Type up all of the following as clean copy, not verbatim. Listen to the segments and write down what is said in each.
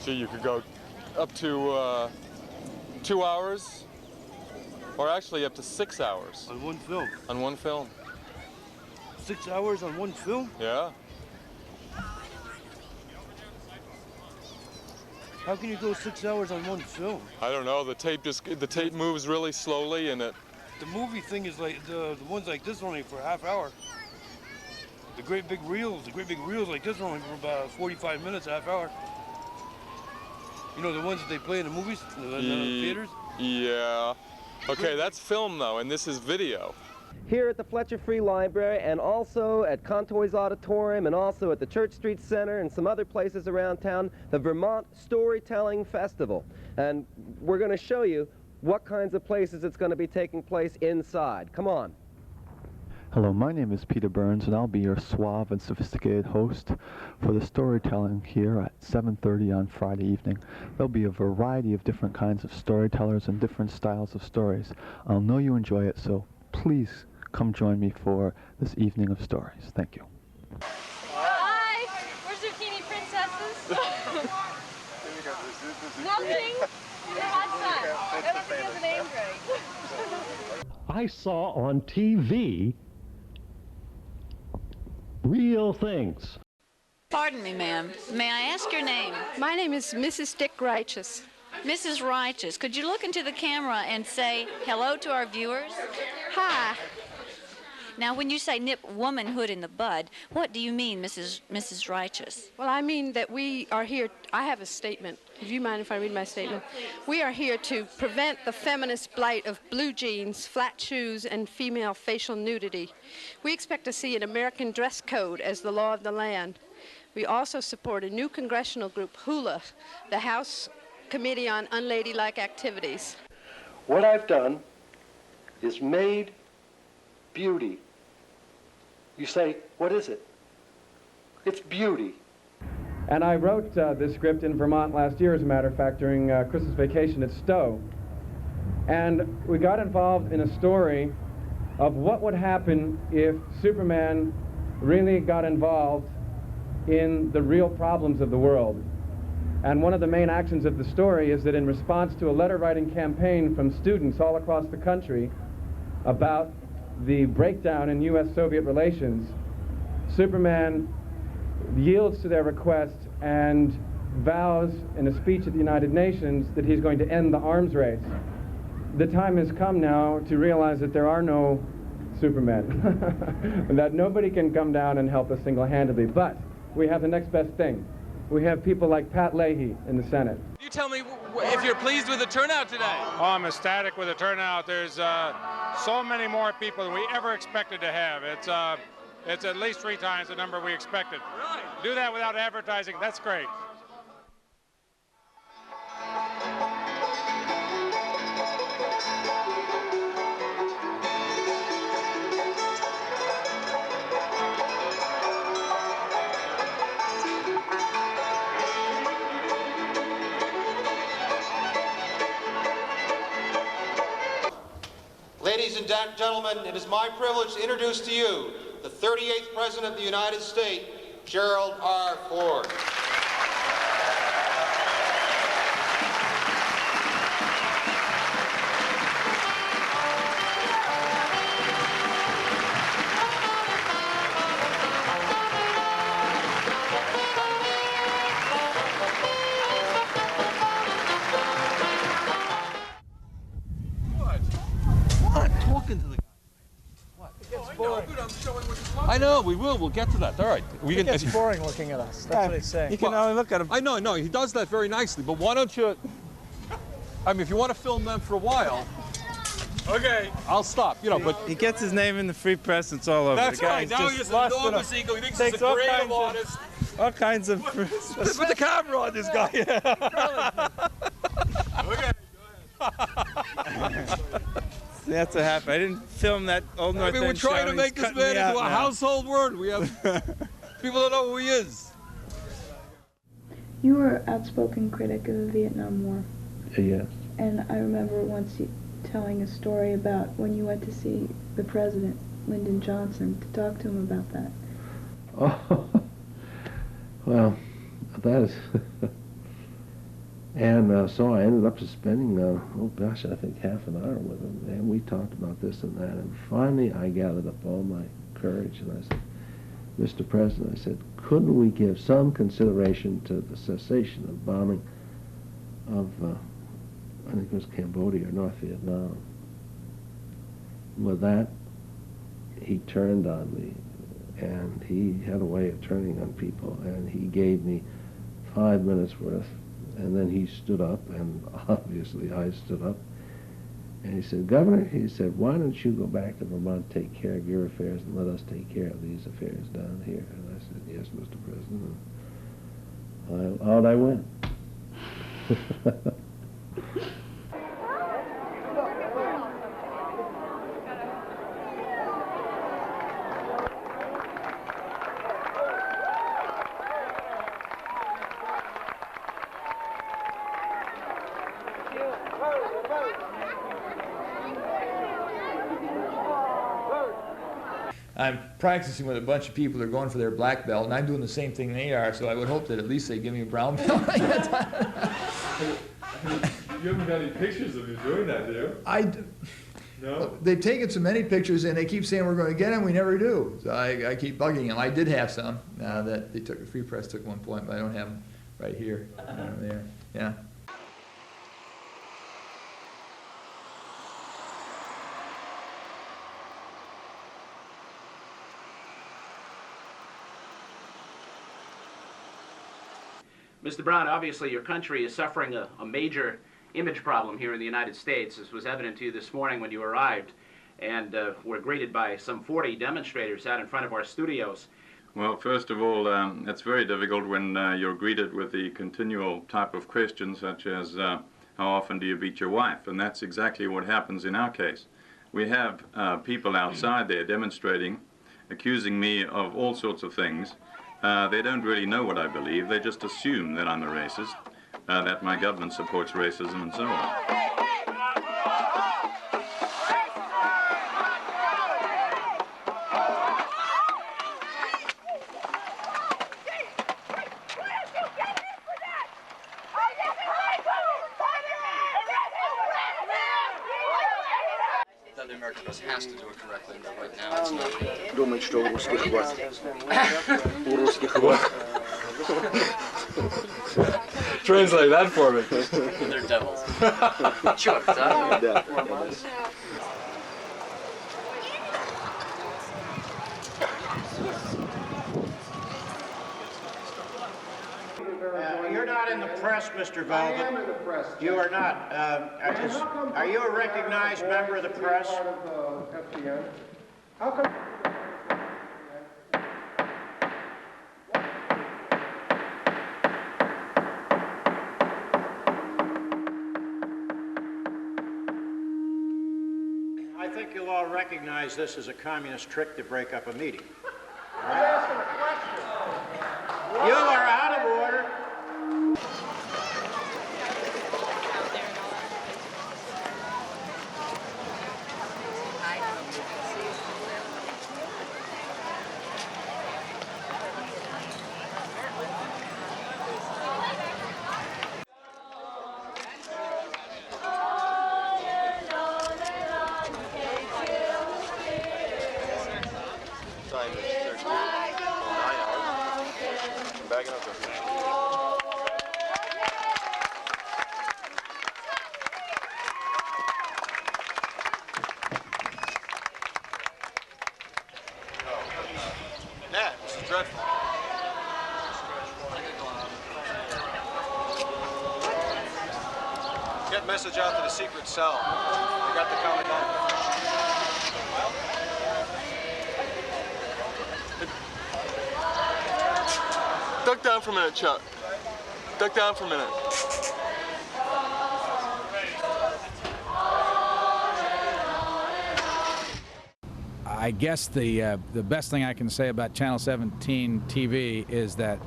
Gee, you could go up to 2 hours, or actually up to 6 hours. On one film? On one film. 6 hours on one film? Yeah. How can you go 6 hours on one film? I don't know. The tape moves really slowly, and it. The movie thing is like the ones like this are only for a half hour. The great big reels like this are only for about 45 minutes, a half hour. You know the ones that they play in the movies, in the theaters? Yeah. Okay, that's film though, and this is video. Here at the Fletcher Free Library, and also at Contoy's Auditorium, and also at the Church Street Center and some other places around town, the Vermont Storytelling Festival. And we're going to show you what kinds of places it's going to be taking place inside. Come on. Hello, my name is Peter Burns, and I'll be your suave and sophisticated host for the storytelling here at 7:30 on Friday evening. There'll be a variety of different kinds of storytellers and different styles of stories. I'll know you enjoy it, so please come join me for this evening of stories. Thank you. Hi! Where's Zucchini Princesses? Nothing? What's that? I don't think the name's right. I saw on TV real things. Pardon me, ma'am. May I ask your name? My name is Mrs. Dick Righteous. Mrs. Righteous, could you look into the camera and say hello to our viewers? Hi. Now, when you say nip womanhood in the bud, what do you mean, Mrs. Righteous? Well, I mean that we are here. I have a statement. Do you mind if I read my statement? We are here to prevent the feminist blight of blue jeans, flat shoes, and female facial nudity. We expect to see an American dress code as the law of the land. We also support a new congressional group, HULA, the House Committee on Unladylike Activities. What I've done is made beauty. You say, what is it? It's beauty. And I wrote this script in Vermont last year, as a matter of fact, during Christmas vacation at Stowe. And we got involved in a story of what would happen if Superman really got involved in the real problems of the world. And one of the main actions of the story is that in response to a letter-writing campaign from students all across the country about the breakdown in U.S.-Soviet relations, Superman yields to their request and vows in a speech at the United Nations that he's going to end the arms race. The time has come now to realize that there are no Supermen, and that nobody can come down and help us single-handedly. But we have the next best thing. We have people like Pat Leahy in the Senate. You tell me if you're pleased with the turnout today. Oh, I'm ecstatic with the turnout. There's so many more people than we ever expected to have. It's at least 3 times the number we expected. Really? Do that without advertising, that's great. Ladies and gentlemen, it is my privilege to introduce to you the 38th President of the United States, Gerald R. Ford. I know, we will. We'll get to that. All right. It gets boring looking at us. That's what he's saying. You can only look at him. I know, he does that very nicely, but why don't you... I mean, if you want to film them for a while... Okay. I'll stop, but... He gets his name in the free press, it's all over. That's right. Now he has an enormous ego. He thinks he's a creative artist. All kinds of... Put the camera on this guy. Okay, go ahead. That's what happened. I didn't film that old North End we're trying show. to make this man into a household word. We have people don't know who he is. You were an outspoken critic of the Vietnam War. Yes. And I remember once telling a story about when you went to see the president, Lyndon Johnson, to talk to him about that. Oh, well, that is And so I ended up just spending, oh gosh, I think half an hour with him, and we talked about this and that, and finally I gathered up all my courage, and I said, Mr. President, I said, couldn't we give some consideration to the cessation of bombing of, I think it was Cambodia or North Vietnam? With that, he turned on me, and he had a way of turning on people, and he gave me 5 minutes worth. And then he stood up, and obviously I stood up, and he said, Governor, he said, why don't you go back to Vermont, take care of your affairs, and let us take care of these affairs down here? And I said, yes, Mr. President. And out I went. I'm practicing with a bunch of people that are going for their black belt, and I'm doing the same thing they are, so I would hope that at least they give me a brown belt. You haven't got any pictures of you doing that, do you? No? They've taken so many pictures, and they keep saying we're going to get them, we never do. So I keep bugging them. I did have some that they took, the Free Press took one point, but I don't have them right here. There. Yeah. Mr. Brown, obviously your country is suffering a major image problem here in the United States. This was evident to you this morning when you arrived, and were greeted by some 40 demonstrators out in front of our studios. Well, first of all, it's very difficult when you're greeted with the continual type of questions such as, how often do you beat your wife? And that's exactly what happens in our case. We have people outside there demonstrating, accusing me of all sorts of things. They don't really know what I believe. They just assume that I'm a racist, that my government supports racism, and so on. The American press has to do it correctly, but right now it's not. Думает, что у русских хватит. У русских хватит. Translate that for me. They're devils. Черт, да? Да. You're not in the press, Mr. Velvet. I am in the press. You are not. Are you a recognized member of the press? How come? I think you'll all recognize this as a communist trick to break up a meeting. I'm asking a question. You are out of order. Nat, this is dreadful. Get message out to the secret cell. They got the commandant. Duck down for a minute, Chuck. Duck down for a minute. I guess the best thing I can say about Channel 17 TV is that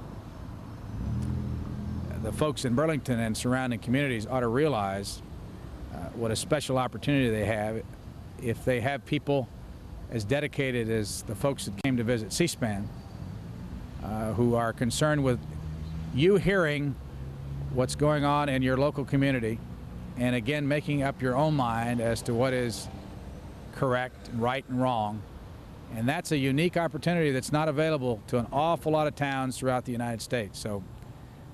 the folks in Burlington and surrounding communities ought to realize what a special opportunity they have if they have people as dedicated as the folks that came to visit C-SPAN who are concerned with you hearing what's going on in your local community, and again, making up your own mind as to what is correct, right, and wrong. And that's a unique opportunity that's not available to an awful lot of towns throughout the United States. So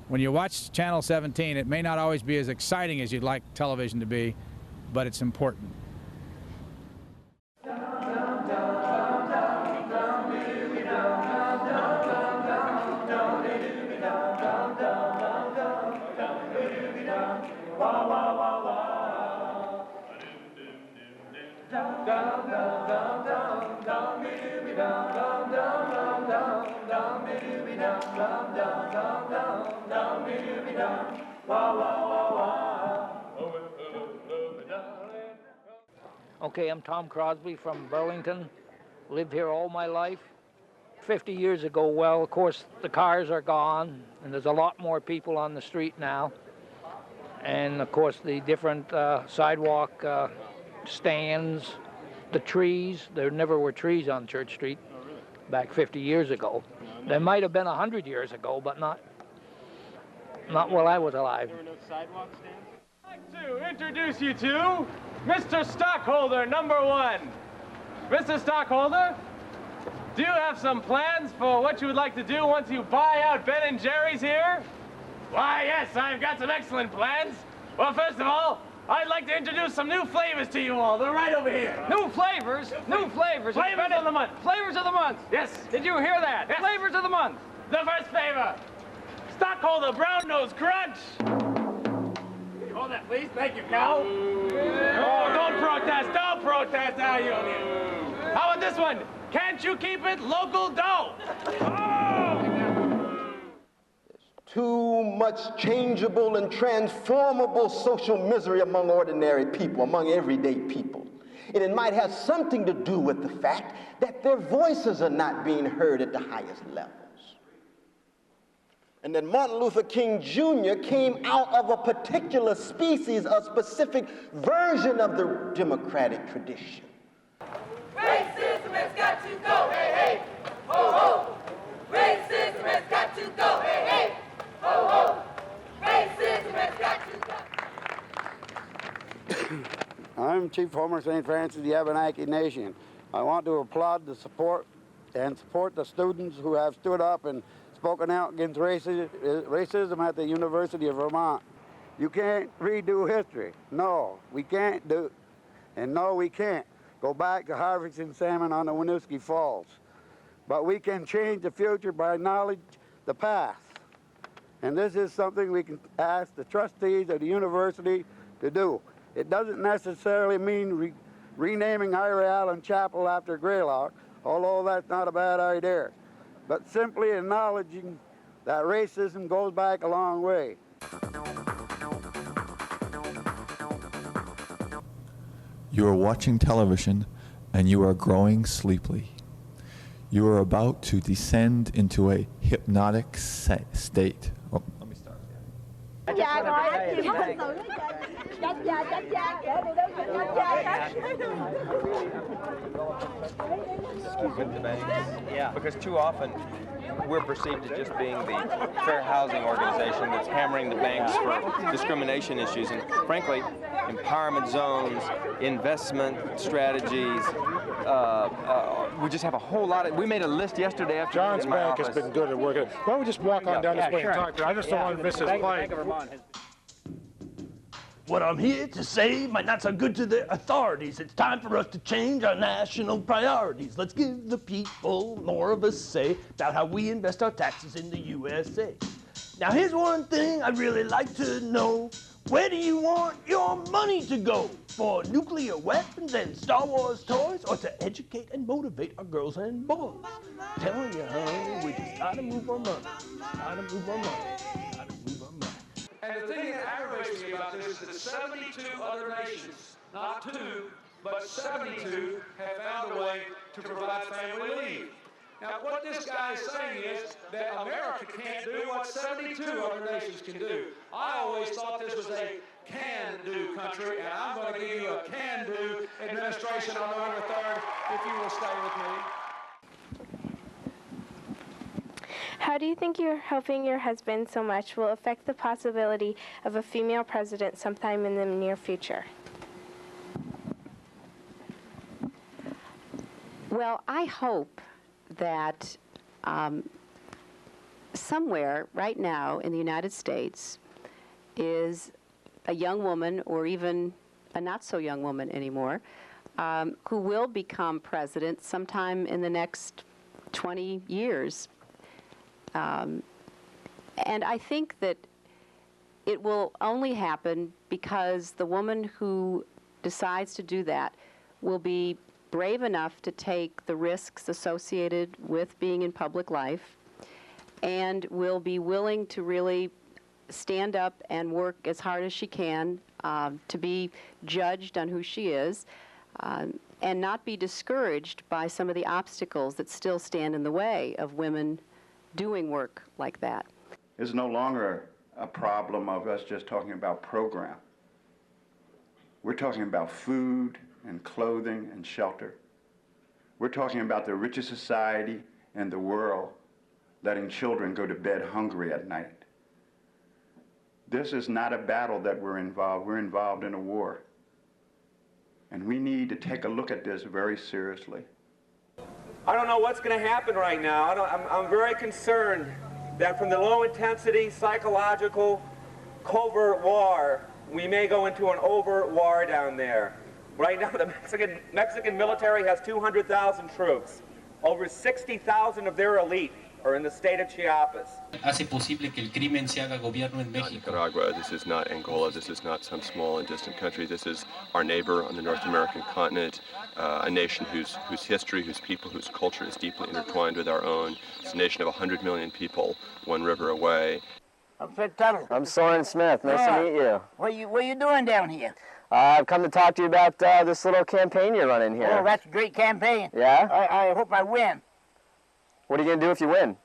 when you watch Channel 17, it may not always be as exciting as you'd like television to be, but it's important. Okay, I'm Tom Crosby from Burlington. Lived here all my life. 50 years ago, well, of course, the cars are gone, and there's a lot more people on the street now. And, of course, the different sidewalk stands, the trees. There never were trees on Church Street back 50 years ago. There might have been 100 years ago, but not while I was alive. There were no sidewalk stands? I'd like to introduce you to Mr. Stockholder, #1. Mr. Stockholder, do you have some plans for what you would like to do once you buy out Ben & Jerry's here? Why, yes, I've got some excellent plans. Well, first of all, I'd like to introduce some new flavors to you all. They're right over here. New flavors? New flavors. Flavors of the month. Flavors of the month. Yes. Did you hear that? Yes. Flavors of the month. The first flavor, Stockholder Brown Nose Crunch. Hold that, please. Thank you, Cal. Oh, don't protest. Don't protest, our union. How about this one? Can't you keep it local dough? Too much changeable and transformable social misery among ordinary people, among everyday people. And it might have something to do with the fact that their voices are not being heard at the highest levels. And that Martin Luther King Jr. came out of a particular species, a specific version of the democratic tradition. Racism has got to go, hey, hey, ho, ho. Racism has got to go, hey, hey, ho, ho. Racism has got to go. I'm Chief Homer St. Francis of the Abenaki Nation. I want to applaud the support the students who have stood up and spoken out against racism at the University of Vermont. You can't redo history. No, we can't do, and no, we can't go back to harvesting salmon on the Winooski Falls. But we can change the future by knowledge the past. And this is something we can ask the trustees of the university to do. It doesn't necessarily mean renaming Ira Allen Chapel after Greylock, although that's not a bad idea, but simply acknowledging that racism goes back a long way. You are watching television and you are growing sleepy. You are about to descend into a hypnotic state. Oh, let me start. With the banks. Yeah. Because too often we're perceived as just being the fair housing organization that's hammering the banks for discrimination issues. And frankly, empowerment zones, investment strategies, we just have a whole lot of, we made a list yesterday after John's bank has been good at working. Why don't we just walk on down this way and talk to her? I just don't want to miss his flight. What I'm here to say might not sound good to the authorities. It's time for us to change our national priorities. Let's give the people more of a say about how we invest our taxes in the USA. Now here's one thing I'd really like to know. Where do you want your money to go? For nuclear weapons and Star Wars toys, or to educate and motivate our girls and boys? I'm telling you, honey, we just gotta move our money. Gotta move our money. Gotta move our money. And the thing that aggravates me about this is that 72 other nations, not 2, but 72, have found a way to provide family leave. Now, what this guy is saying is that America can't do what 72 other nations can do. I always thought this was a can-do country, and I'm going to give you a can-do administration on November 3rd if you will stay with me. How do you think your helping your husband so much will affect the possibility of a female president sometime in the near future? Well, I hope that somewhere right now in the United States is a young woman, or even a not so young woman anymore, who will become president sometime in the next 20 years. And I think that it will only happen because the woman who decides to do that will be brave enough to take the risks associated with being in public life, and will be willing to really stand up and work as hard as she can to be judged on who she is, and not be discouraged by some of the obstacles that still stand in the way of women doing work like that. It's no longer a problem of us just talking about program. We're talking about food and clothing and shelter. We're talking about the richest society in the world letting children go to bed hungry at night. This is not a battle that we're involved in a war. And we need to take a look at this very seriously. I don't know what's going to happen right now. I'm very concerned that from the low-intensity, psychological, covert war, we may go into an overt war down there. Right now, the Mexican military has 200,000 troops. Over 60,000 of their elite are in the state of Chiapas. Hace posible que el crimen se haga gobierno en México. Nicaragua, this is not Angola, this is not some small and distant country, this is our neighbor on the North American continent, a nation whose history, whose people, whose culture is deeply intertwined with our own. It's a nation of 100 million people, one river away. I'm Fred Tuttle. I'm Soren Smith. Nice to meet you. What are you doing down here? I've come to talk to you about this little campaign you're running here. Oh, that's a great campaign. Yeah? I hope I win. What are you going to do if you win?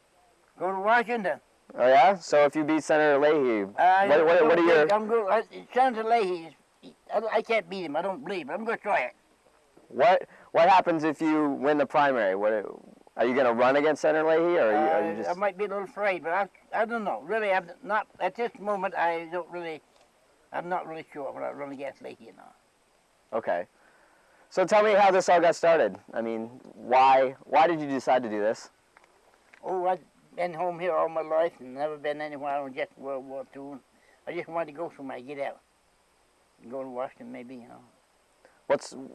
Go to Washington. Oh, yeah? So if you beat Senator Leahy, what are your... Senator Leahy, I can't beat him. I don't believe it. I'm going to try it. What happens if you win the primary? Are you going to run against Senator Leahy, or are you just... I might be a little afraid, but I don't know. Really, I'm not, at this moment, I'm not really sure whether I'll run against Leahy or not. Okay. So tell me how this all got started. I mean, why did you decide to do this? Oh, I've been home here all my life and never been anywhere on just World War II. I just wanted to go somewhere, get out. And go to Washington, maybe, you know.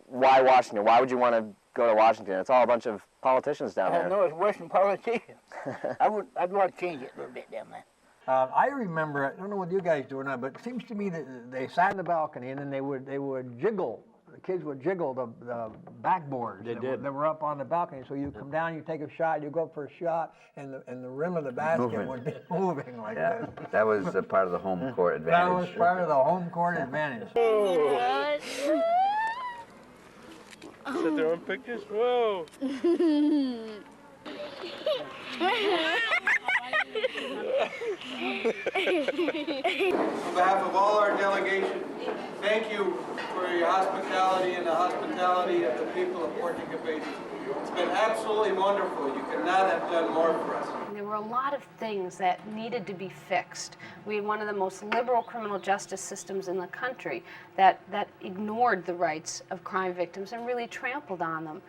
Why Washington? Why would you want to go to Washington? It's all a bunch of politicians down there. No, it's worse than politicians. I'd want to change it a little bit down there. I remember, I don't know what you guys do or not, but it seems to me that they sat in the balcony and then they would jiggle. The kids would jiggle the backboards that were up on the balcony. So you come down, you take a shot, you go up for a shot, and the rim of the basket would be moving like that. That was a part of the home court advantage. That was part of the home court advantage. Sit there on pictures? Whoa! On behalf of all our delegation, thank you for your hospitality and the hospitality of the people of Puerto Cabezas. It's been absolutely wonderful. You could not have done more for us. There were a lot of things that needed to be fixed. We had one of the most liberal criminal justice systems in the country that ignored the rights of crime victims and really trampled on them.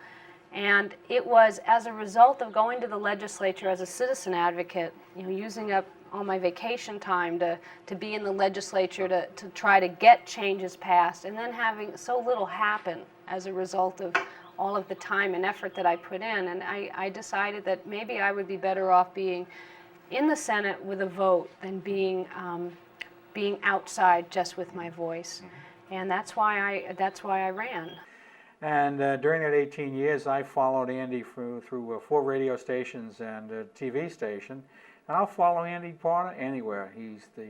And it was as a result of going to the legislature as a citizen advocate, you know, using up all my vacation time to be in the legislature to try to get changes passed, and then having so little happen as a result of all of the time and effort that I put in. And I decided that maybe I would be better off being in the Senate with a vote than being outside just with my voice. And that's why I ran. And during that 18 years, I followed Andy through 4 radio stations and a TV station, and I'll follow Andy Porter anywhere. He's the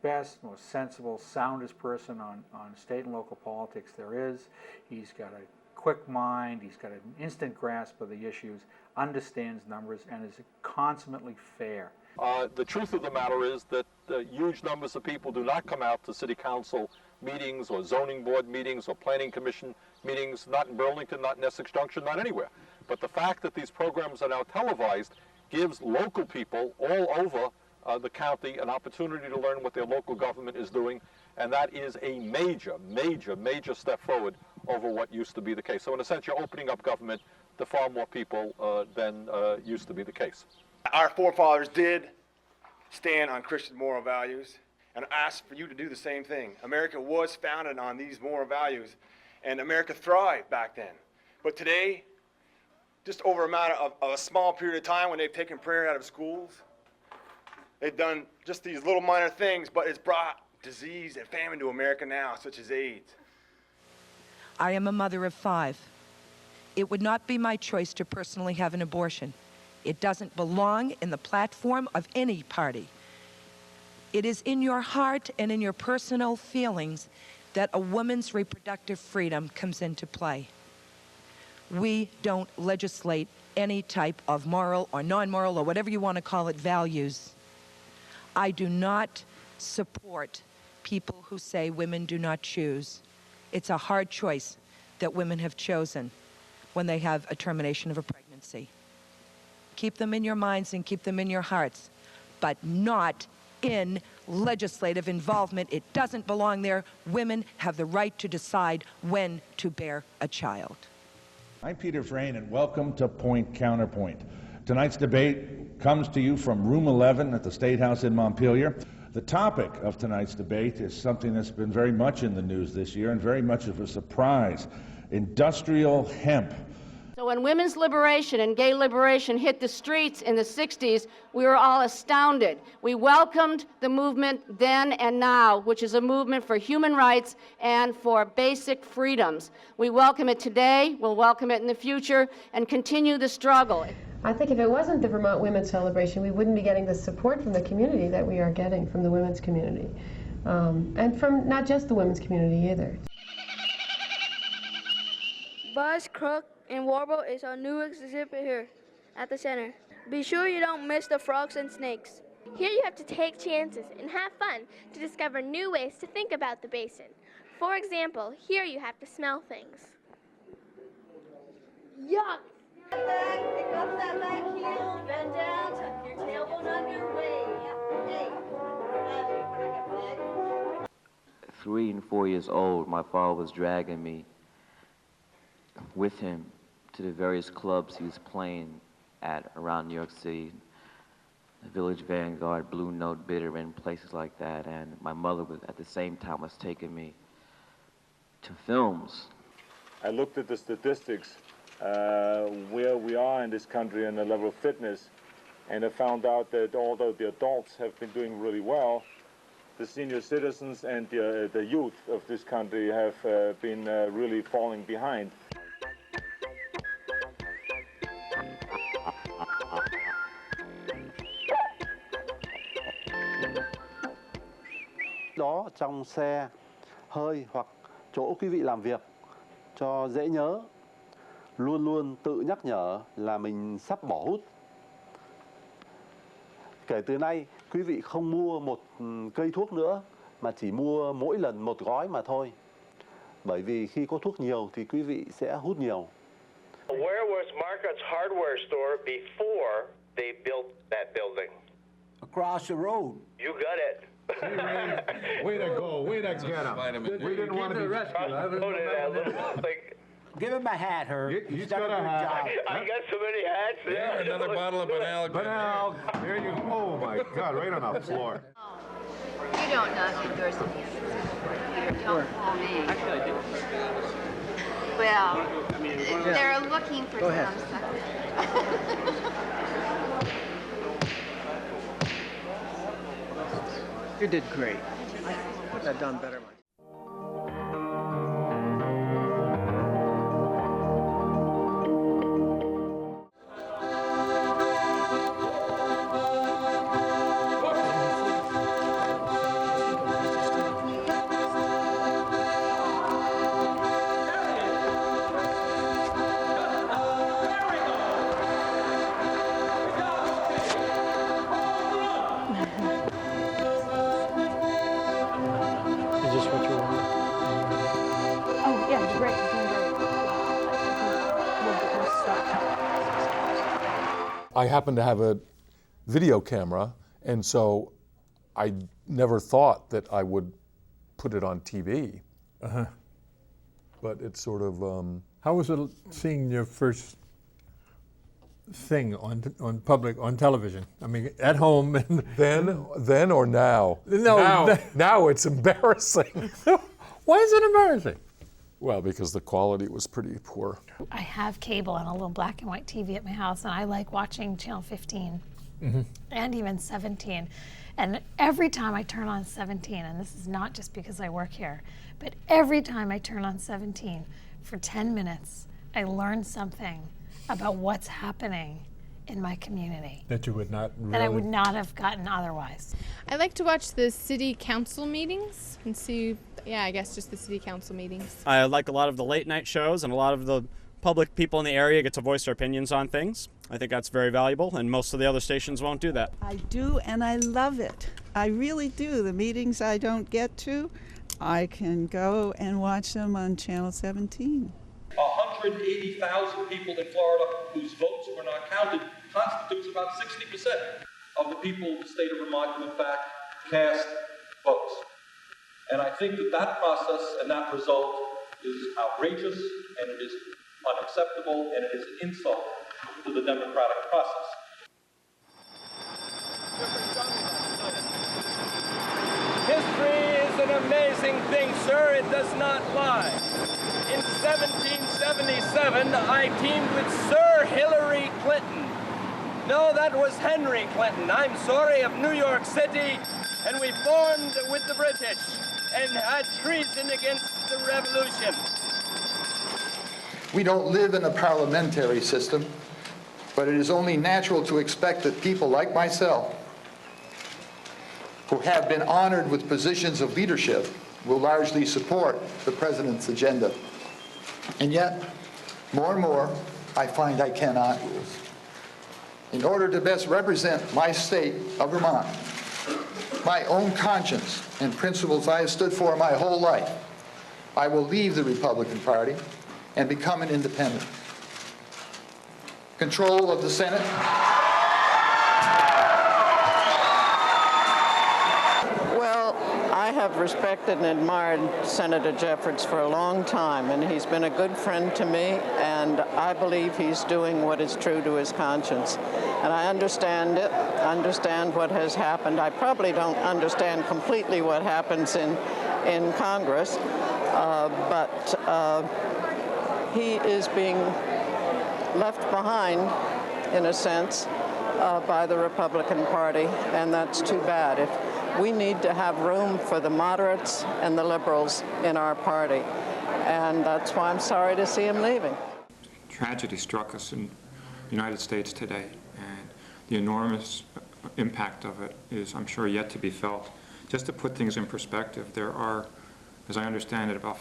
best, most sensible, soundest person on state and local politics there is. He's got a quick mind. He's got an instant grasp of the issues, understands numbers, and is consummately fair. The truth of the matter is that huge numbers of people do not come out to city council meetings or zoning board meetings or planning commission meetings, not in Burlington, not in Essex Junction, not anywhere. But the fact that these programs are now televised gives local people all over the county an opportunity to learn what their local government is doing, and that is a major, major, major step forward over what used to be the case. So in a sense, you're opening up government to far more people than used to be the case. Our forefathers did stand on Christian moral values, and I ask for you to do the same thing. America was founded on these moral values, and America thrived back then. But today, just over a matter of a small period of time when they've taken prayer out of schools, they've done just these little minor things, but it's brought disease and famine to America now, such as AIDS. I am a mother of 5. It would not be my choice to personally have an abortion. It doesn't belong in the platform of any party. It is in your heart and in your personal feelings that a woman's reproductive freedom comes into play. We don't legislate any type of moral or non-moral or whatever you want to call it values. I do not support people who say women do not choose. It's a hard choice that women have chosen when they have a termination of a pregnancy. Keep them in your minds and keep them in your hearts, but not in legislative involvement. It doesn't belong there. Women have the right to decide when to bear a child. I'm Peter Frayne, and welcome to Point Counterpoint. Tonight's debate comes to you from Room 11 at the State House in Montpelier. The topic of tonight's debate is something that's been very much in the news this year and very much of a surprise: industrial hemp. So when women's liberation and gay liberation hit the streets in the 60s, we were all astounded. We welcomed the movement then and now, which is a movement for human rights and for basic freedoms. We welcome it today, we'll welcome it in the future, and continue the struggle. I think if it wasn't the Vermont Women's Celebration, we wouldn't be getting the support from the community that we are getting from the women's community. And from not just the women's community either. Buzz, Crook, and Warble is our new exhibit here at the center. Be sure you don't miss the frogs and snakes. Here you have to take chances and have fun to discover new ways to think about the basin. For example, here you have to smell things. Yuck! Pick up that back heel, bend down, tuck your tailbone under, way. Hey, 3 and 4 years old, my father was dragging me with him to the various clubs he was playing at around New York City, the Village Vanguard, Blue Note, Bitter End, places like that. And my mother was at the same time was taking me to films. I looked at the statistics where we are in this country and the level of fitness, and I found out that although the adults have been doing really well, the senior citizens and the youth of this country have been really falling behind. Đó trong xe hơi hoặc chỗ quý vị làm việc cho dễ nhớ, luôn luôn tự nhắc nhở là mình sắp bỏ hút. Kể từ nay, quý vị không mua một cây thuốc nữa mà chỉ mua mỗi lần một gói mà thôi. Bởi vì khi có thuốc nhiều thì quý vị sẽ hút nhiều. Where was Margaret's hardware store before they built that building? Across the road. You got it. Way to go, way to get him. We didn't want to be rescued. Give him a hat, Herb. He's done a good job. I got so many hats. Yeah, another bottle of Banal. Banal. There you go. Oh my God, right on the floor. You don't knock the doors of the Peter, don't call me. Actually, I did. Well, they're looking for some sucker. You did great. I could have done better. I happen to have a video camera, and so I never thought that I would put it on TV. Uh-huh. But it's sort of... How was it seeing your first thing on television? I mean, at home. And then or now? No. Now it's embarrassing. Why is it embarrassing? Well, because the quality was pretty poor. I have cable and a little black and white TV at my house, and I like watching Channel 15 and even 17. And every time I turn on 17, and this is not just because I work here, but every time I turn on 17 for 10 minutes, I learn something about what's happening in my community that you would not really... that I would not have gotten otherwise. I like to watch the city council meetings and see, I guess just the city council meetings. I like a lot of the late night shows, and a lot of the public people in the area get to voice their opinions on things. I think that's very valuable, and most of the other stations won't do that. I do, and I love it. I really do. The meetings I don't get to, I can go and watch them on Channel 17. 180,000 people in Florida whose votes were not counted constitutes about 60% of the people of the state of Vermont who in fact cast votes. And I think that process and that result is outrageous, and it is unacceptable, and it is an insult to the democratic process. History is an amazing thing, sir. It does not lie. In 1777, I teamed with Sir Hillary Clinton. No, that was Henry Clinton. I'm sorry, of New York City. And we formed with the British and had treason against the revolution. We don't live in a parliamentary system, but it is only natural to expect that people like myself, who have been honored with positions of leadership, will largely support the president's agenda. And yet, more and more, I find I cannot. In order to best represent my state of Vermont, my own conscience and principles I have stood for my whole life, I will leave the Republican Party and become an independent. Control of the Senate. Well, I have respected and admired Senator Jeffords for a long time, and he's been a good friend to me, and I believe he's doing what is true to his conscience. And I understand it, understand what has happened. I probably don't understand completely what happens in Congress, but he is being left behind, in a sense, by the Republican Party, and that's too bad. We need to have room for the moderates and the liberals in our party, and that's why I'm sorry to see him leaving. Tragedy struck us in the United States today, and the enormous impact of it is, I'm sure, yet to be felt. Just to put things in perspective, there are, as I understand it, about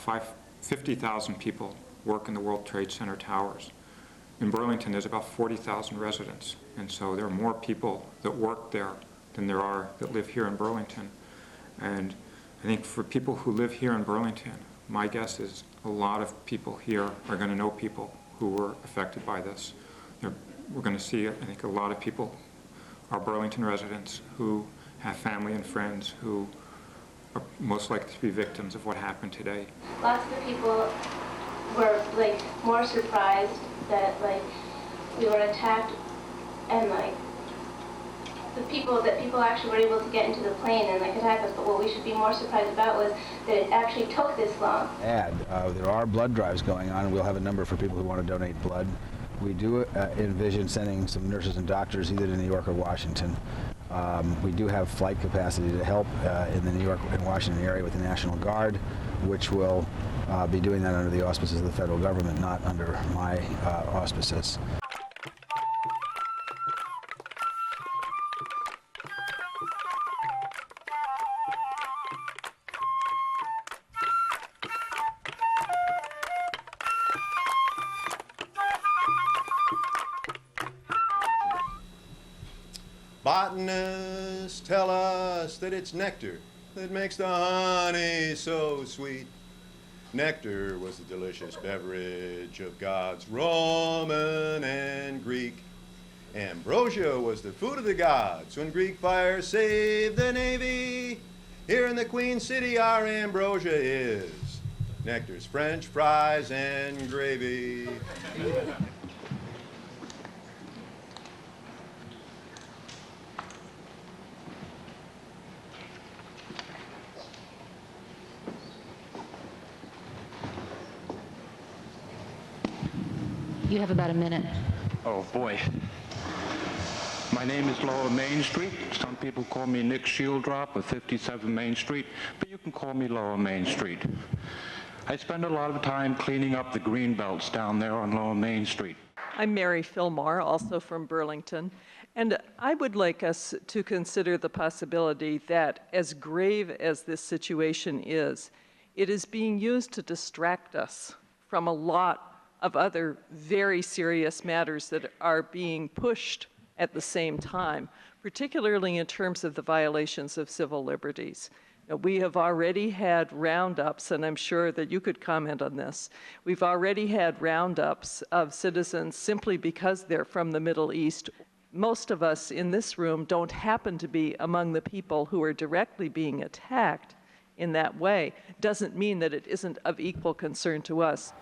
50,000 people work in the World Trade Center towers. In Burlington, there's about 40,000 residents, and so there are more people that work there than there are that live here in Burlington. And I think for people who live here in Burlington, my guess is a lot of people here are going to know people who were affected by this. We're going to see, I think, a lot of people are Burlington residents who have family and friends who are most likely to be victims of what happened today. Lots of the people were more surprised that we were attacked, and that people actually were able to get into the plane and attack us. But what we should be more surprised about was that it actually took this long. There are blood drives going on. We'll have a number for people who want to donate blood. We do envision sending some nurses and doctors either to New York or Washington. We do have flight capacity to help in the New York and Washington area with the National Guard, which will be doing that under the auspices of the federal government, not under my auspices. Botanists tell us that it's nectar that makes the honey so sweet. Nectar was the delicious beverage of gods Roman and Greek. Ambrosia was the food of the gods when Greek fire saved the navy. Here in the Queen City, our ambrosia is Nectar's French fries and gravy. You have about a minute. Oh boy. My name is Lower Main Street. Some people call me Nick Shieldrop of 57 Main Street, but you can call me Lower Main Street. I spend a lot of time cleaning up the green belts down there on Lower Main Street. I'm Mary Fillmore, also from Burlington, and I would like us to consider the possibility that, as grave as this situation is, it is being used to distract us from a lot of other very serious matters that are being pushed at the same time, particularly in terms of the violations of civil liberties. Now, we have already had roundups, and I'm sure that you could comment on this. We've already had roundups of citizens simply because they're from the Middle East. Most of us in this room don't happen to be among the people who are directly being attacked in that way. Doesn't mean that it isn't of equal concern to us.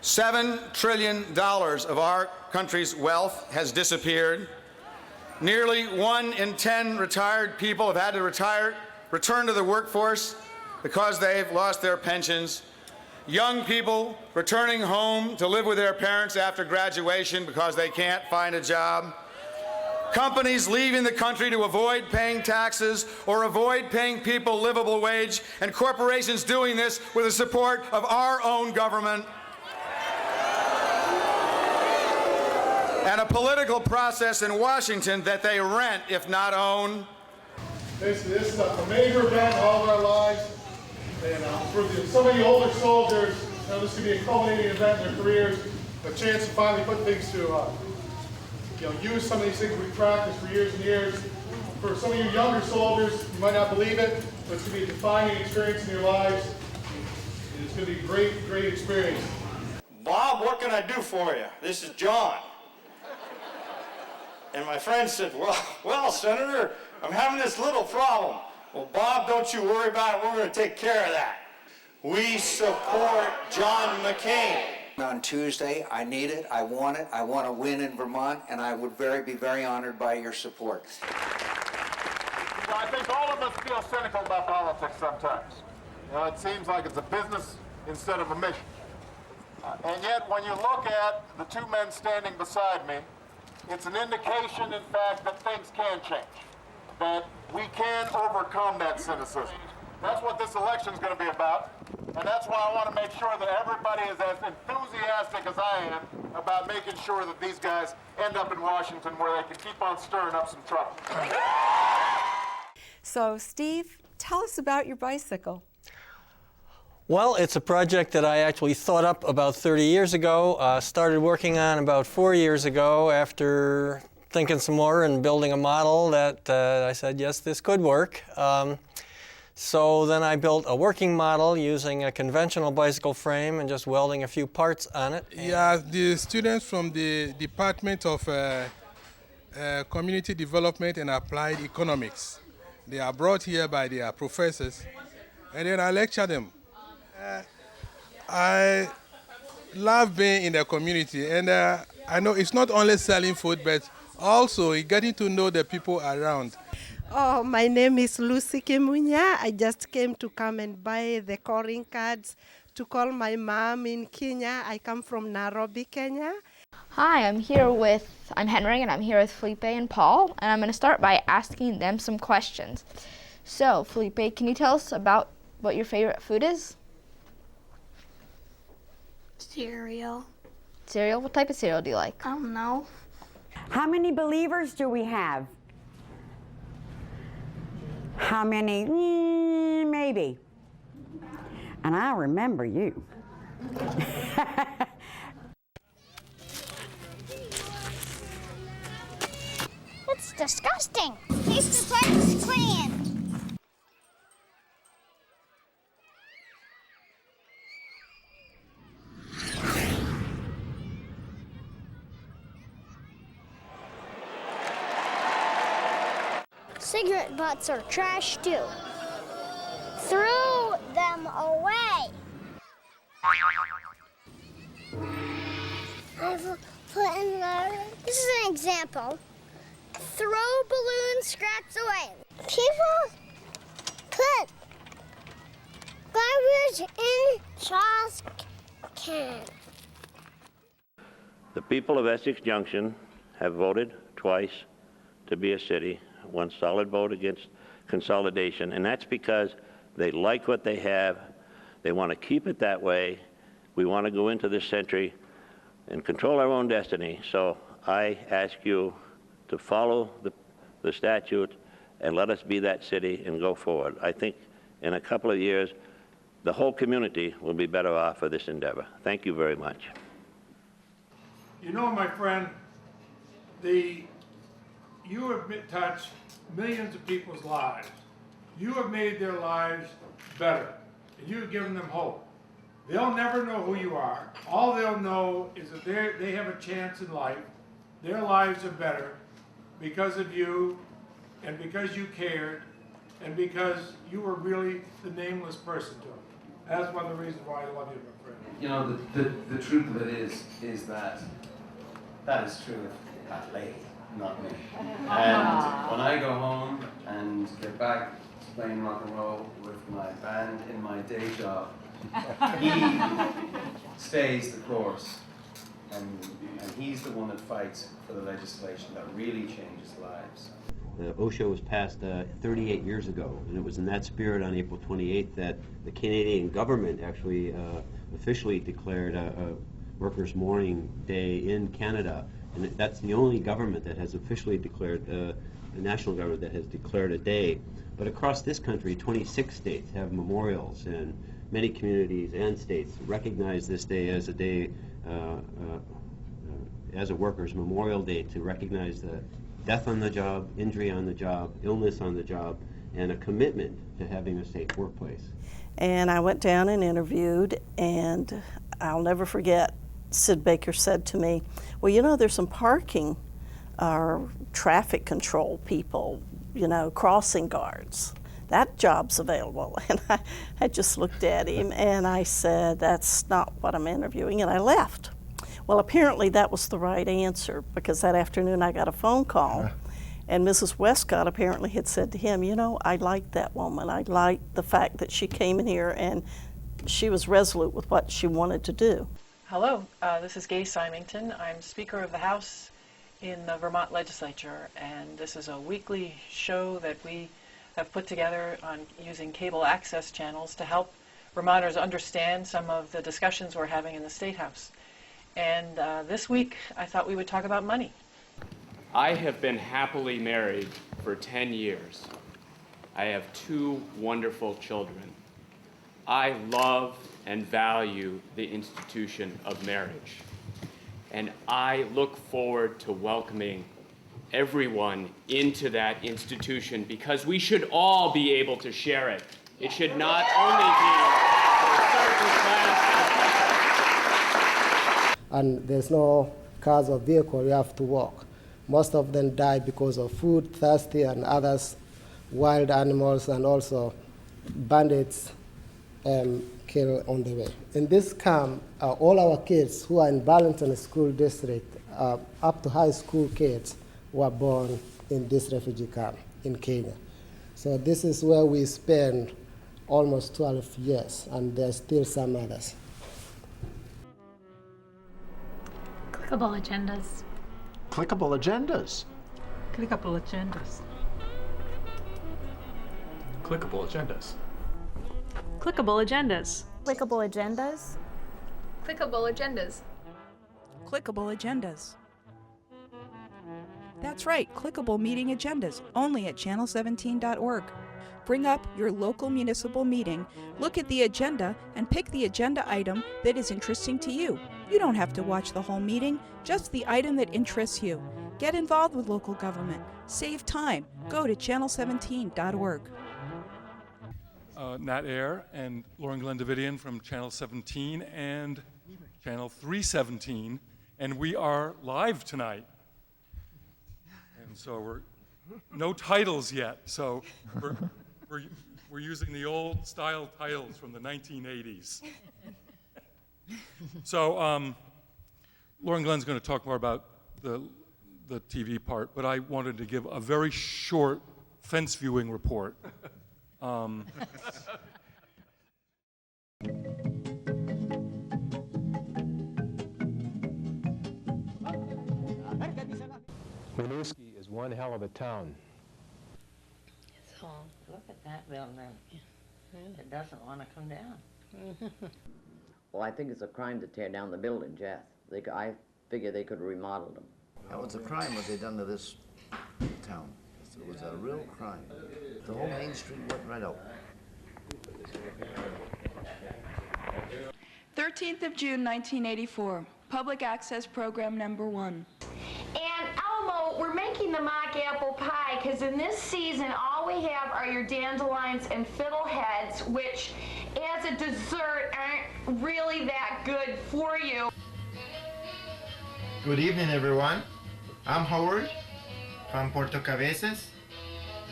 $7 trillion of our country's wealth has disappeared. Nearly 1 in 10 retired people have had to return to the workforce because they've lost their pensions. Young people returning home to live with their parents after graduation because they can't find a job. Companies leaving the country to avoid paying taxes or avoid paying people a livable wage, and corporations doing this with the support of our own government. And a political process in Washington that they rent, if not own. This is a major event in all of our lives. And for some of the older soldiers, this could be a culminating event in their careers, a chance to finally put things to, use some of these things we've practiced for years and years. For some of you younger soldiers, you might not believe it, but it's going to be a defining experience in your lives. And it's going to be a great, great experience. Bob, what can I do for you? This is John. And my friend said, well, Senator, I'm having this little problem. Well, Bob, don't you worry about it. We're going to take care of that. We support John McCain. On Tuesday, I need it, I want it, I want to win in Vermont, and I would be very honored by your support. I think all of us feel cynical about politics sometimes. It seems like it's a business instead of a mission. And yet, when you look at the two men standing beside me, it's an indication, in fact, that things can change, that we can overcome that cynicism. That's what this election is going to be about, and that's why I want to make sure that everybody is as enthusiastic as I am about making sure that these guys end up in Washington where they can keep on stirring up some trouble. So, Steve, tell us about your bicycle. Well, it's a project that I actually thought up about 30 years ago, started working on about 4 years ago after thinking some more and building a model that I said, yes, this could work. So then I built a working model using a conventional bicycle frame and just welding a few parts on it. Yeah, the students from the Department of Community Development and Applied Economics, they are brought here by their professors, and then I lecture them. I love being in the community, and I know it's not only selling food, but also getting to know the people around. Oh, my name is Lucy Kimunya. I just came to come and buy the calling cards to call my mom in Kenya. I come from Nairobi, Kenya. Hi, I'm Henry, and I'm here with Felipe and Paul, and I'm going to start by asking them some questions. So, Felipe, can you tell us about what your favorite food is? Cereal. Cereal? What type of cereal do you like? I don't know. How many believers do we have? How many? Maybe. And I remember you. It's disgusting. Tastes the Texas clan. cigarette butts are trash too. Throw them away. I've put in there, this is an example. Throw balloon scraps away. People put garbage in trash cans. The people of Essex Junction have voted twice to be a city, one solid vote against consolidation, and that's because they like what they have. They want to keep it that way. We want to go into this century and control our own destiny. So I ask you to follow the statute and let us be that city and go forward. I think in a couple of years, the whole community will be better off for this endeavor. Thank you very much. You know, my friend, you have touched millions of people's lives. You have made their lives better, and you have given them hope. They'll never know who you are. All they'll know is that they have a chance in life. Their lives are better because of you, and because you cared, and because you were really the nameless person to them. That's one of the reasons why I love you, my friend. You know, the truth of it is that is true of that lady, not me. And when I go home and get back to playing rock and roll with my band in my day job, he stays the course, and he's the one that fights for the legislation that really changes lives. OSHA was passed 38 years ago, and it was in that spirit on April 28th that the Canadian government actually officially declared a Workers' Mourning Day in Canada. And that's the only government that has officially declared, the national government that has declared a day. But across this country, 26 states have memorials, and many communities and states recognize this day as a day, as a Workers' Memorial Day, to recognize the death on the job, injury on the job, illness on the job, and a commitment to having a safe workplace. And I went down and interviewed, and I'll never forget, Sid Baker said to me, well, you know, there's some parking or traffic control people, you know, crossing guards. That job's available. And I just looked at him and I said, that's not what I'm interviewing, and I left. Well, apparently that was the right answer, because that afternoon I got a phone call, and Mrs. Westcott apparently had said to him, you know, I like that woman. I like the fact that she came in here and she was resolute with what she wanted to do. Hello, this is Gay Symington. I'm Speaker of the House in the Vermont Legislature, and this is a weekly show that we have put together on using cable access channels to help Vermonters understand some of the discussions we're having in the State House. And this week, I thought we would talk about money. I have been happily married for 10 years. I have 2 wonderful children. I love and value the institution of marriage. And I look forward to welcoming everyone into that institution, because we should all be able to share it. It should not only be for a certain class. And there's no cars or vehicle, you have to walk. Most of them die because of food, thirsty, and others, wild animals, and also bandits kill on the way. In this camp, all our kids who are in Burlington School District, up to high school kids, were born in this refugee camp in Kenya. So this is where we spend almost 12 years, and there's still some others. Clickable agendas. Clickable agendas. Clickable agendas. Clickable agendas. Clickable agendas. Clickable agendas. Clickable agendas. Clickable agendas. That's right, clickable meeting agendas, only at channel17.org. Bring up your local municipal meeting, look at the agenda, and pick the agenda item that is interesting to you. You don't have to watch the whole meeting, just the item that interests you. Get involved with local government. Save time. Go to channel17.org. Nat Air and Lauren Glendavidian from Channel 17 and Channel 317, and we are live tonight. And so we're no titles yet, so we're using the old style titles from the 1980s. So Lauren Glenn's going to talk more about the TV part, but I wanted to give a very short fence viewing report. Winooski is one hell of a town. So look at that building. It doesn't want to come down. Well, I think it's a crime to tear down the building, Jeff. I figure they could remodel them. That was a crime what they done to this town. It was a real crime. The whole Main Street went right out. 13th of June, 1984. Public access program number 1. And Elmo, we're making the mock apple pie because in this season all we have are your dandelions and fiddleheads, which as a dessert aren't really that good for you. Good evening, everyone. I'm Howard from Puerto Cabezas,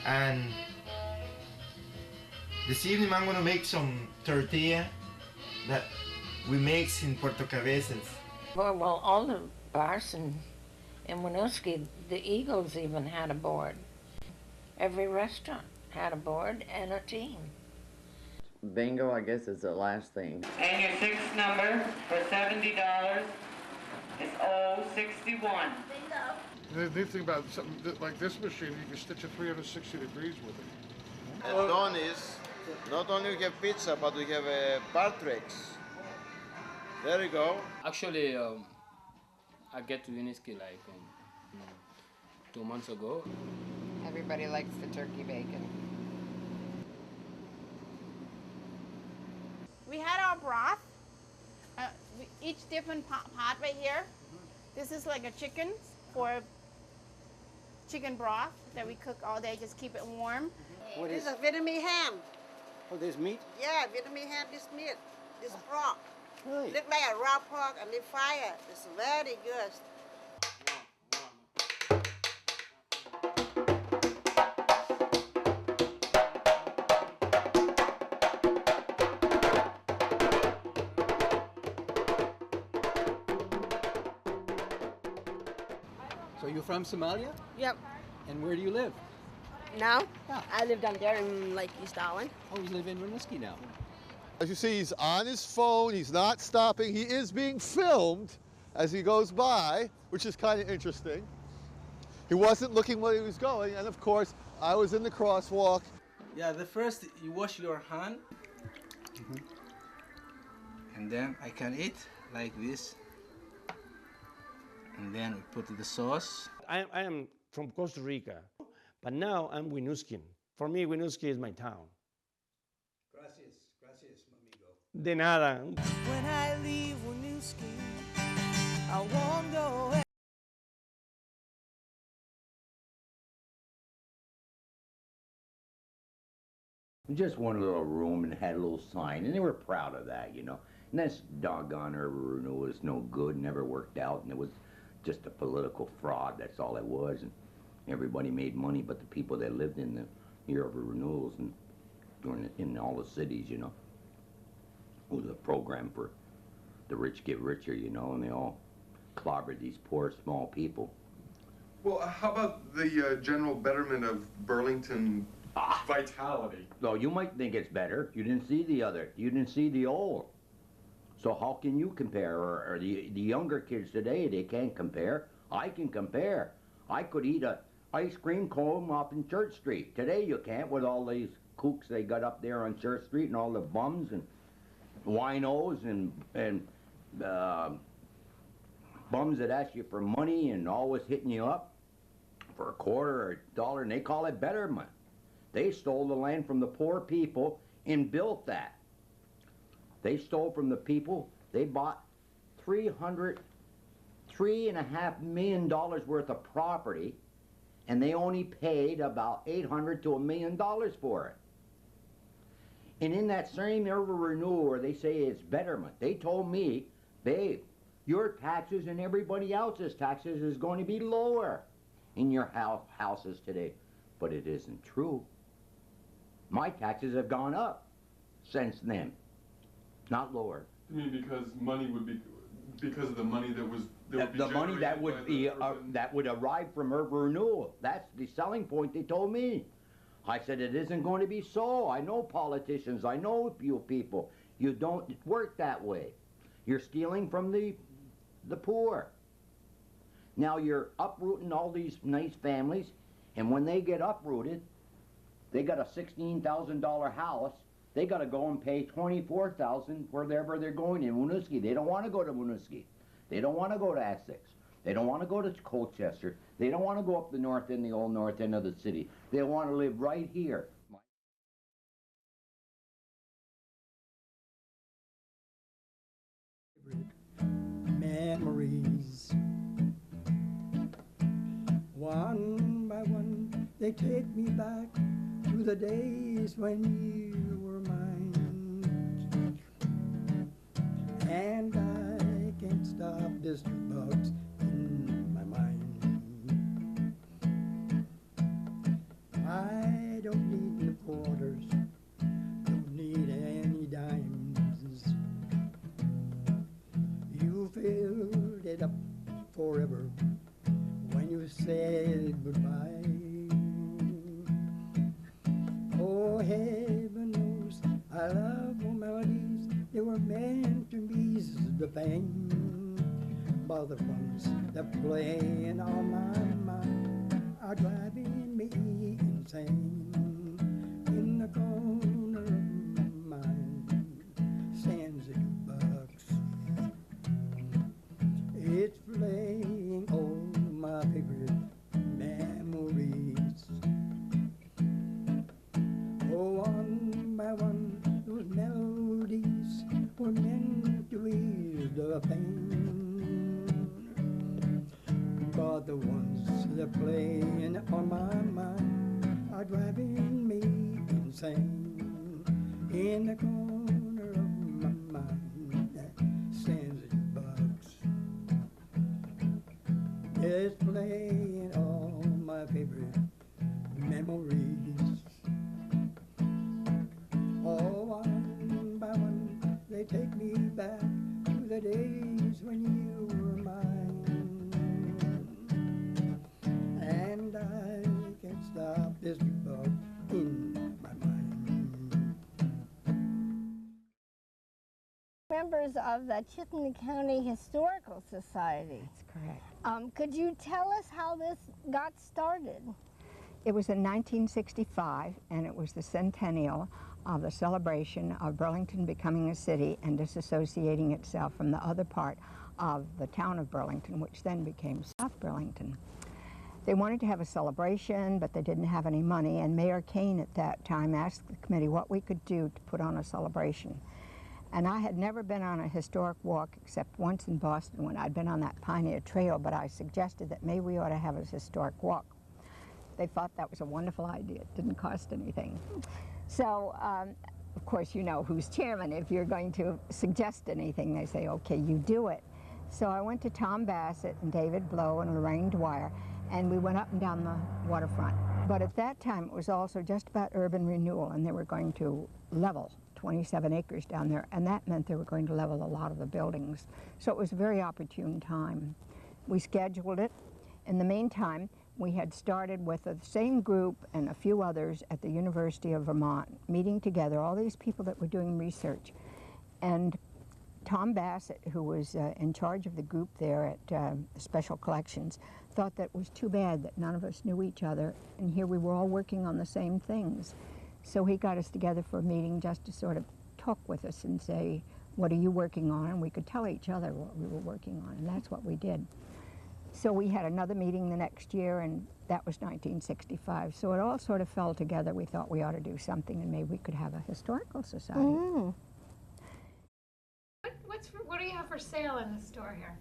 and this evening I'm going to make some tortilla that we make in Puerto Cabezas. Well, all the bars in Winooski, the Eagles even had a board. Every restaurant had a board and a team. Bingo, I guess, is the last thing. And your sixth number for $70 is 061. The neat thing about something like this machine, you can stitch it 360 degrees with it. At Donnie's, not only we have pizza, but we have bar tricks. There you go. Actually, I get to Winooski like 2 months ago. Everybody likes the turkey bacon. We had our broth, each different pot right here. This is like a chicken for chicken broth that we cook all day, just keep it warm. What This is is a Vietnamese ham. Oh, there's meat? Yeah, Vietnamese ham, this meat, this pork. Right. Look like a raw pork and they fry it. It's very good. So you're from Somalia? Yep. And where do you live? Now, I live down there in like East Island. Oh, you live in Winooski now. As you see, he's on his phone, he's not stopping, he is being filmed as he goes by, which is kind of interesting. He wasn't looking where he was going, and of course, I was in the crosswalk. Yeah, the first you wash your hand, and then I can eat like this, and then we put the sauce. I am from Costa Rica, but now I'm Winooskian. For me, Winooski is my town. Gracias, amigo. De nada. When I leave Winooski, I won't go. Just one little room and had a little sign, and they were proud of that, you know. And this doggone urban renewal was no good, never worked out, and it was just a political fraud, that's all it was. And everybody made money but the people that lived in the urban renewals and in all the cities, you know. It was a program for the rich get richer, you know, and they all clobbered these poor, small people. Well, how about the general betterment of Burlington vitality? No, you might think it's better. You didn't see the other. You didn't see the old. So how can you compare? Or the younger kids today, they can't compare. I can compare. I could eat a ice cream cone up in Church Street. Today you can't with all these kooks they got up there on Church Street and all the bums and winos and bums that ask you for money and always hitting you up for a quarter or a dollar, and they call it betterment. They stole the land from the poor people and built that. They stole from the people. They bought $3.5 million worth of property, and they only paid about $800 to $1 million for it. And in that same urban renewal where they say it's betterment, they told me, babe, your taxes and everybody else's taxes is going to be lower. in your houses today. But it isn't true. My taxes have gone up since then, not lower. You mean because money would be, because of the money that was, The money that would be, that would arrive from urban renewal. That's the selling point they told me. I said, it isn't going to be so. I know politicians, I know you people. You don't work that way. You're stealing from the poor. Now you're uprooting all these nice families, and when they get uprooted, they got a $16,000 house. They got to go and pay $24,000 wherever they're going in Winooski. They don't want to go to Winooski. They don't want to go to Essex. They don't want to go to Colchester. They don't want to go up the north end, the old north end of the city. They want to live right here. Memories. One by one, they take me back to the days when you were mine. And I can't stop this box in my mind. I don't need no quarters, don't need any dimes. You filled it up forever when you said goodbye. Oh, heaven knows I love more melodies. They were meant to be the pain, but the ones that playing on my mind are driving me insane. In the corner of my mind stands a jukebox. It's playing all my favorite memories. Oh, one by one, those melodies were meant to ease the pain. But the ones that playing on my mind are driving me insane. In the corner of my mind stands a box. It's playing all my favorite memories. Oh, one by one, they take me back to the days when you were mine. And I can't stop this bug in my mind. Members of the Chittenden County Historical Society. That's correct. Could you tell us how this got started? It was in 1965, and it was the centennial of the celebration of Burlington becoming a city and disassociating itself from the other part of the town of Burlington, which then became South Burlington. They wanted to have a celebration, but they didn't have any money, and Mayor Kane at that time asked the committee what we could do to put on a celebration. And I had never been on a historic walk except once in Boston when I'd been on that Pioneer Trail, but I suggested that maybe we ought to have a historic walk. They thought that was a wonderful idea. It didn't cost anything. So, of course, you know who's chairman. If you're going to suggest anything, they say, okay, you do it. So I went to Tom Bassett and David Blow and Lorraine Dwyer, and we went up and down the waterfront. But at that time, it was also just about urban renewal, and they were going to level 27 acres down there, and that meant they were going to level a lot of the buildings. So it was a very opportune time. We scheduled it. In the meantime, we had started with the same group and a few others at the University of Vermont, meeting together, all these people that were doing research. And Tom Bassett, who was in charge of the group there at Special Collections, thought that it was too bad that none of us knew each other, and here we were all working on the same things. So he got us together for a meeting just to sort of talk with us and say, what are you working on? And we could tell each other what we were working on, and that's what we did. So we had another meeting the next year, and that was 1965. So it all sort of fell together. We thought we ought to do something, and maybe we could have a historical society. Mm. What do you have for sale in the store here?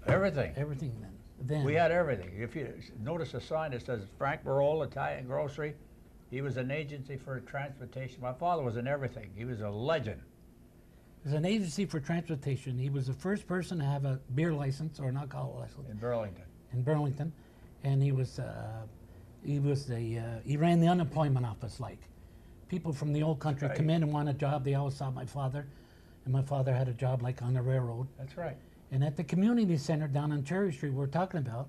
Everything. Everything then. We had everything. If you notice a sign that says Frank Barola Italian Grocery, he was an agency for transportation. My father was in everything. He was a legend. As an agency for transportation, he was the first person to have a beer license or an alcohol license. In Burlington. In Burlington. and he ran the unemployment office. Like people from the old country Right. come in and want a job. They always saw my father, and my father had a job like on the railroad. That's right. And at the community center down on Cherry Street, we're talking about,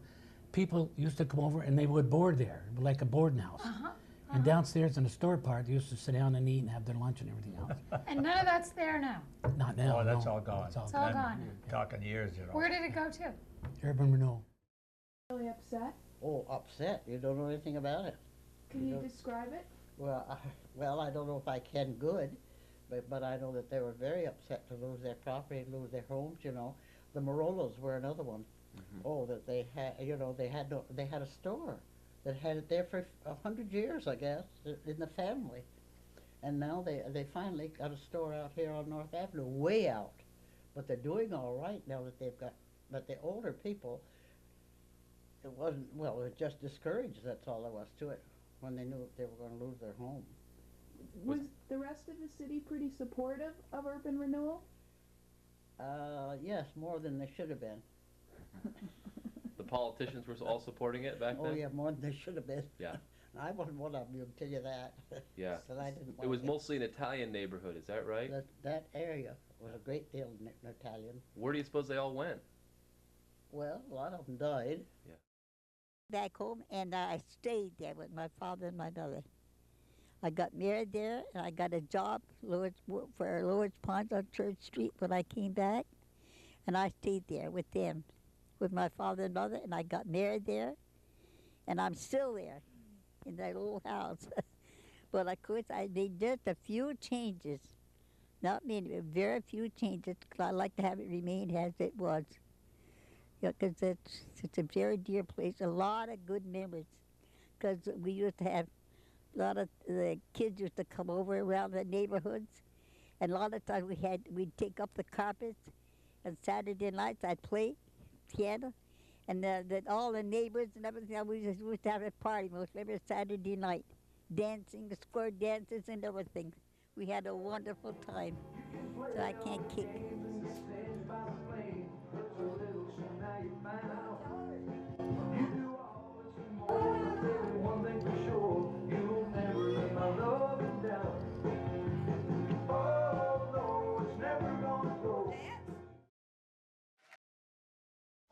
people used to come over and they would board there, like a boarding house. And downstairs in the store part, they used to sit down and eat and have their lunch and everything else. And none of that's there now. Not now. Oh, that's no. all gone. It's all It's all gone. gone. You're talking years, you know. Where did it go to? Urban renewal. Really upset? Oh, upset. You don't know anything about it. Can you describe it? Well, I don't know if I can good, but I know that they were very upset to lose their property, lose their homes, you know. The Morollos were another one. Oh, that they had, you know, they had a store that had it there for 100 years, I guess, in the family. And now they finally got a store out here on North Avenue, way out. But they're doing all right now that they've got, but the older people, it wasn't, well, it was just discouraged, that's all there was to it, when they knew they were going to lose their home. Was the rest of the city pretty supportive of urban renewal? Yes, more than they should have been. The politicians were all supporting it back then? Oh, yeah, more than they should have been. Yeah. I wasn't one of them, I'll tell you that. Yeah. So I didn't It was like it. mostly an Italian neighborhood, is that right? That area was a great deal Italian. Where do you suppose they all went? Well, a lot of them died. Yeah. Back home, and I stayed there with my father and my mother. I got married there, and I got a job for Lord's Pond on Church Street when I came back, and I stayed there with them, with my father and mother, and I got married there, and I'm still there in that old house. But of course, I made just a few changes, not many, but very few changes, because I like to have it remain as it was. Yeah, because it's a very dear place, a lot of good memories, because we used to have a lot of the kids used to come over around the neighborhoods, and a lot of times we'd take up the carpets, and Saturday nights I'd play piano, and all the neighbors and everything, we used to have a party most every Saturday night, dancing, square dances and everything. We had a wonderful time, so I can't kick.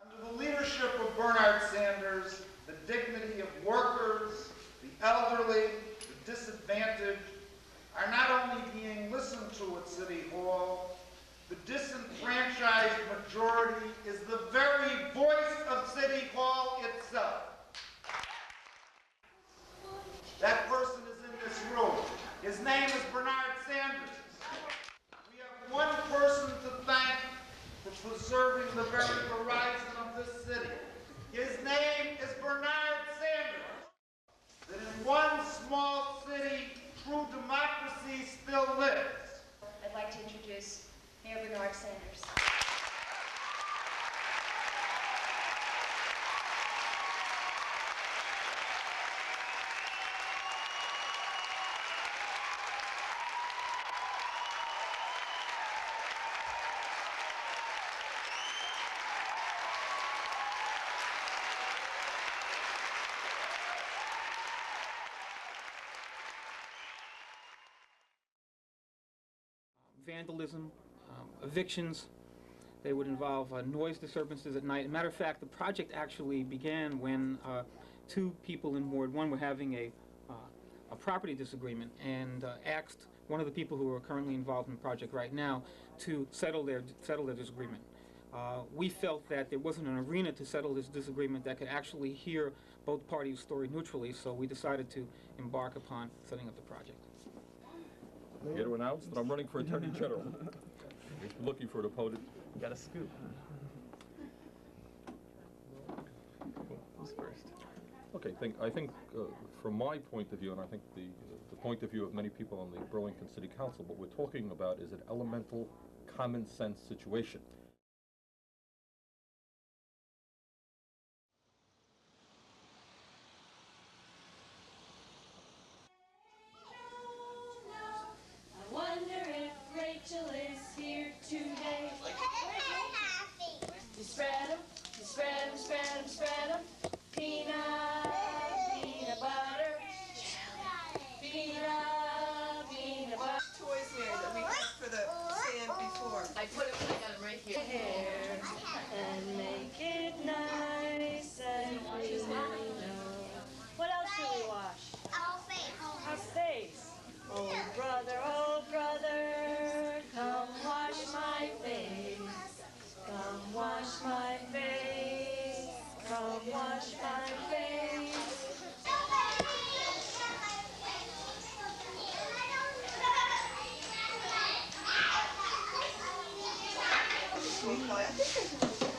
Under the leadership of Bernard Sanders, the dignity of workers, the elderly, the disadvantaged are not only being listened to at City Hall, the disenfranchised majority is the very voice of City Hall itself. That person is in this room. His name is Bernard Sanders. We have one person to thank for preserving the very horizon of this city. His name is Bernard Sanders. That in one small city, true democracy still lives. I'd like to introduce Mayor Bernard Sanders. Vandalism, evictions. They would involve noise disturbances at night. As a matter of fact, the project actually began when two people in Ward 1 were having a property disagreement and asked one of the people who are currently involved in the project right now to settle their disagreement. We felt that there wasn't an arena to settle this disagreement that could actually hear both parties' story neutrally, so we decided to embark upon setting up the project. Here to announce that I'm running for Attorney General. If you're looking for an opponent, you got a scoop. Who's first? Okay, I think from my point of view, and I think the point of view of many people on the Burlington City Council, what we're talking about is an elemental common sense situation. Spread 'em, spread 'em, spread 'em, spread 'em. Peanut I think there's a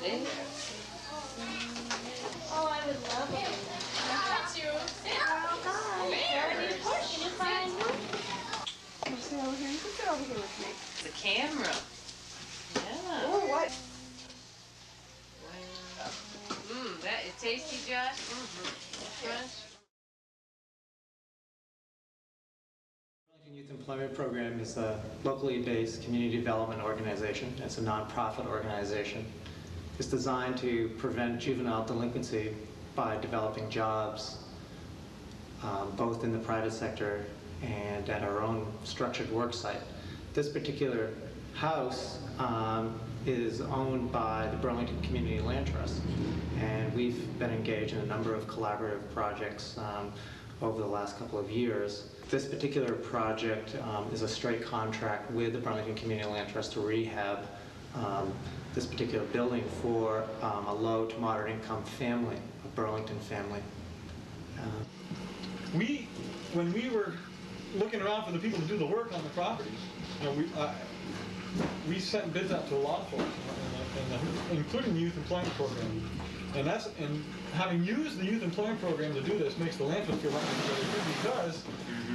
Oh, I would love it. Got you. Oh, God. Where? Push. Can you find me? Sit over here. You can sit over here with me. The camera. Yeah. Oh, what? That is tasty, Josh. Fresh. Burlington Youth Employment Program is a locally based community development organization. It's a nonprofit organization. It's designed to prevent juvenile delinquency by developing jobs both in the private sector and at our own structured work site. This particular house is owned by the Burlington Community Land Trust, and we've been engaged in a number of collaborative projects over the last couple of years. This particular project is a straight contract with the Burlington Community Land Trust to rehab this particular building for a low to moderate income family, a Burlington family. When we were looking around for the people to do the work on the properties, you know, we sent bids out to a lot of folks, including the youth employment program. And having used the youth employment program to do this makes the landfill feel like it's really good because,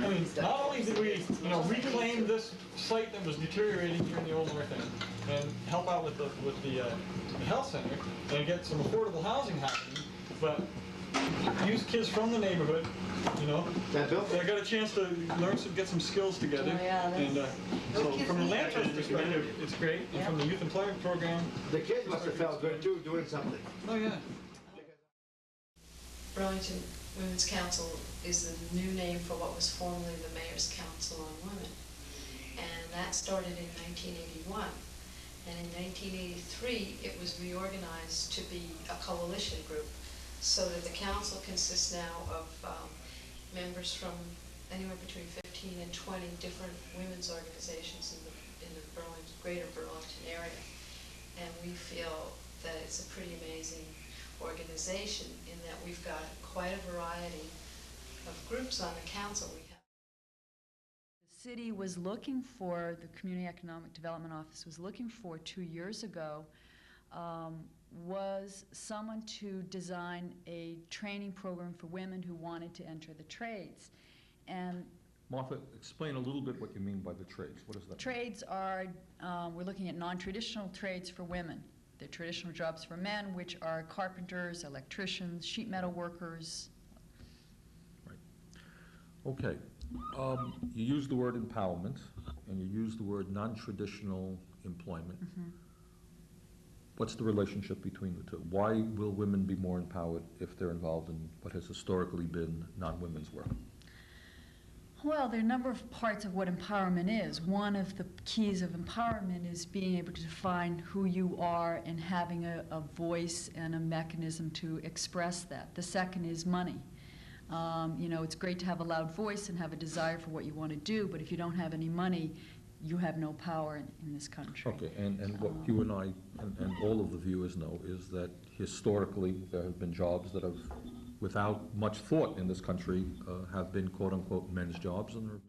I mean, not only did we, you know, reclaim this site that was deteriorating here in the old North End and help out with the health center and get some affordable housing happening, but use kids from the neighborhood, you know, they got a chance to learn get some skills together. Oh, yeah, and so from the land trust perspective, it's great. And from the youth employment program, the kids must have felt good too, doing something. Oh yeah. Burlington Women's Council is the new name for what was formerly the Mayor's Council on Women. And that started in 1981. And in 1983, it was reorganized to be a coalition group, so that the council consists now of members from anywhere between 15 and 20 different women's organizations in the greater Burlington area. And we feel that it's a pretty amazing organization in that we've got quite a variety of groups on the council. The city was looking for, the Community Economic Development Office was looking for 2 years ago, was someone to design a training program for women who wanted to enter the trades. And Martha, explain a little bit what you mean by the trades. What is that? Trades are, we're looking at non-traditional trades for women. They're traditional jobs for men, which are carpenters, electricians, sheet metal workers. Right. Okay. You use the word empowerment, and you use the word non-traditional employment. Mm-hmm. What's the relationship between the two? Why will women be more empowered if they're involved in what has historically been non-women's work? Well, there are a number of parts of what empowerment is. One of the keys of empowerment is being able to define who you are and having a voice and a mechanism to express that. The second is money. You know, it's great to have a loud voice and have a desire for what you want to do, but if you don't have any money, you have no power in this country. Okay, and what you and I and all of the viewers know is that historically there have been jobs that have, without much thought in this country, have been quote-unquote men's jobs. And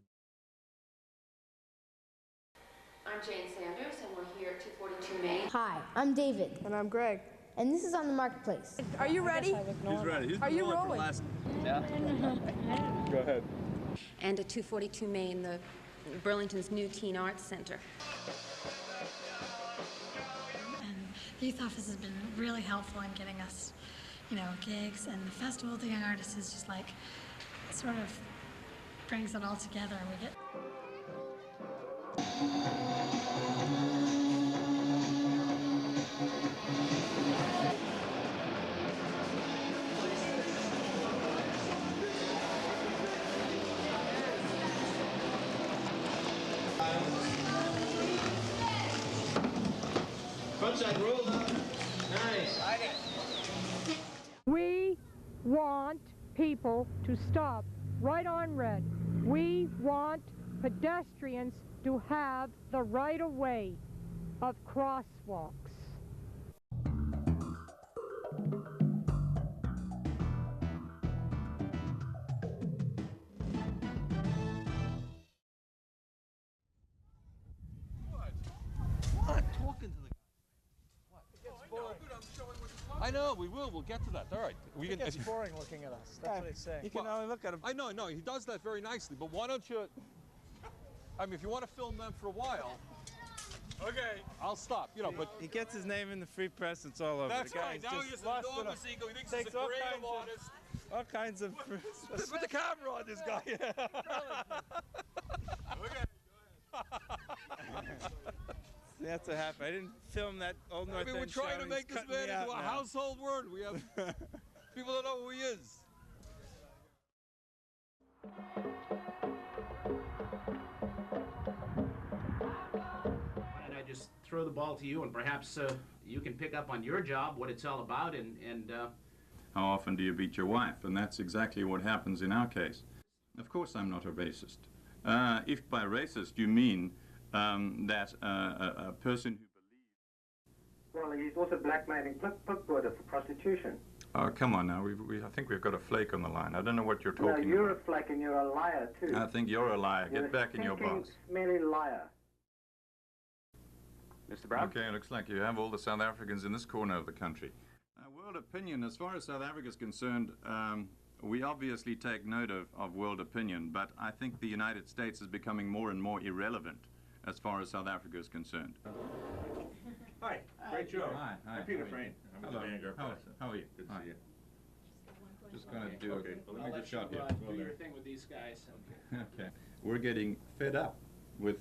I'm Jane Sanders, and we're here at 242 Main. Hi, I'm David. And I'm Greg. And this is on the marketplace. Are you ready? He's ready. He's Are you rolling for rolling? last. Yeah. Go ahead. And at 242 Main, the Burlington's new Teen Arts Center. And the youth office has been really helpful in getting us, you know, gigs, and the Festival of the Young Artists is just like, sort of brings it all together, and we get... Frontside roll up. Nice. We want people to stop right on red. We want pedestrians to have the right of way of crosswalks. What? Talking to the guy. What? I know, we will. We'll get to that. All right. It gets boring looking at us. That's what he's saying. You can only look at him. I know. He does that very nicely. But why don't you? I mean, if you want to film them for a while, okay, I'll stop. You know, but he gets his name in the free press. It's all over. That's right. Now he has an enormous ego. He thinks he's a creative artist. All kinds of. Put the camera on this guy. Okay. That's what happened. I didn't film that old North End we're trying to make this man into a household word. We have people don't know who he is. And I just throw the ball to you, and perhaps you can pick up on your job, what it's all about, and how often do you beat your wife? And that's exactly what happens in our case. Of course I'm not a racist. If by racist you mean that a person who Well, he's also blackmailing Clipboarder for prostitution. Oh, come on now. I think we've got a flake on the line. I don't know what you're talking about. No, you're a flake and you're a liar, too. I think you're a liar. You're Get back in your box. Smelly liar. Mr. Brown? Okay, it looks like you have all the South Africans in this corner of the country. World opinion, as far as South Africa is concerned, we obviously take note of world opinion, but I think the United States is becoming more and more irrelevant as far as South Africa is concerned. Hi, great show. Hi. I'm Peter Frayne. I'm with the Vanguard. How are you? Good to see you. Just going to do okay. let me just shot here. Do your thing with these guys. Okay. We're getting fed up with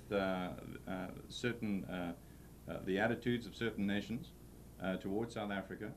certain the attitudes of certain nations towards South Africa.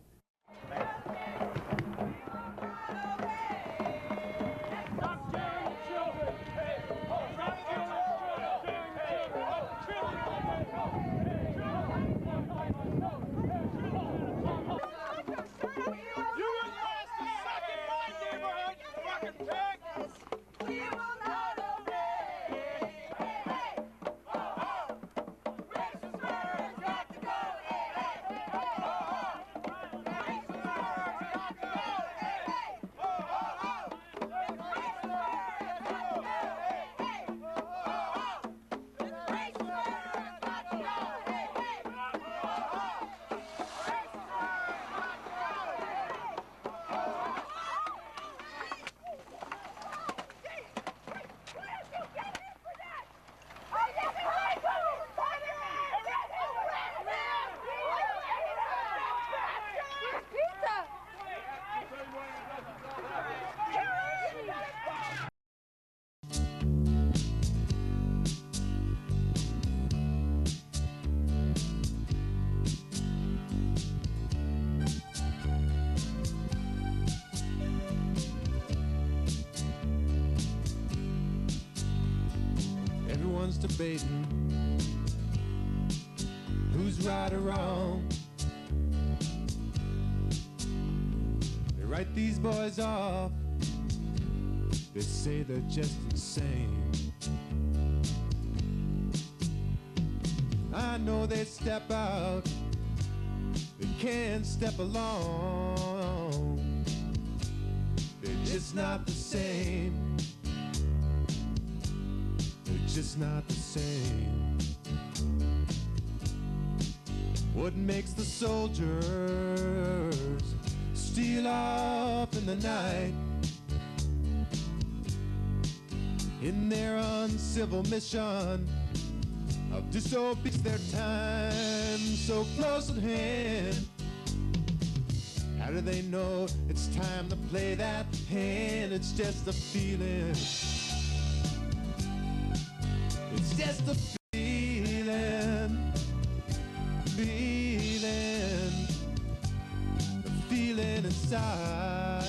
Everyone's debating who's right or wrong. They write these boys off. They say they're just insane. I know they step out. They can't step along. They're just not the same. Just not the same. What makes the soldiers steal off in the night in their uncivil mission of disobedience, their time so close at hand? How do they know it's time to play that hand? It's just a feeling. It's just a feeling, the feeling inside.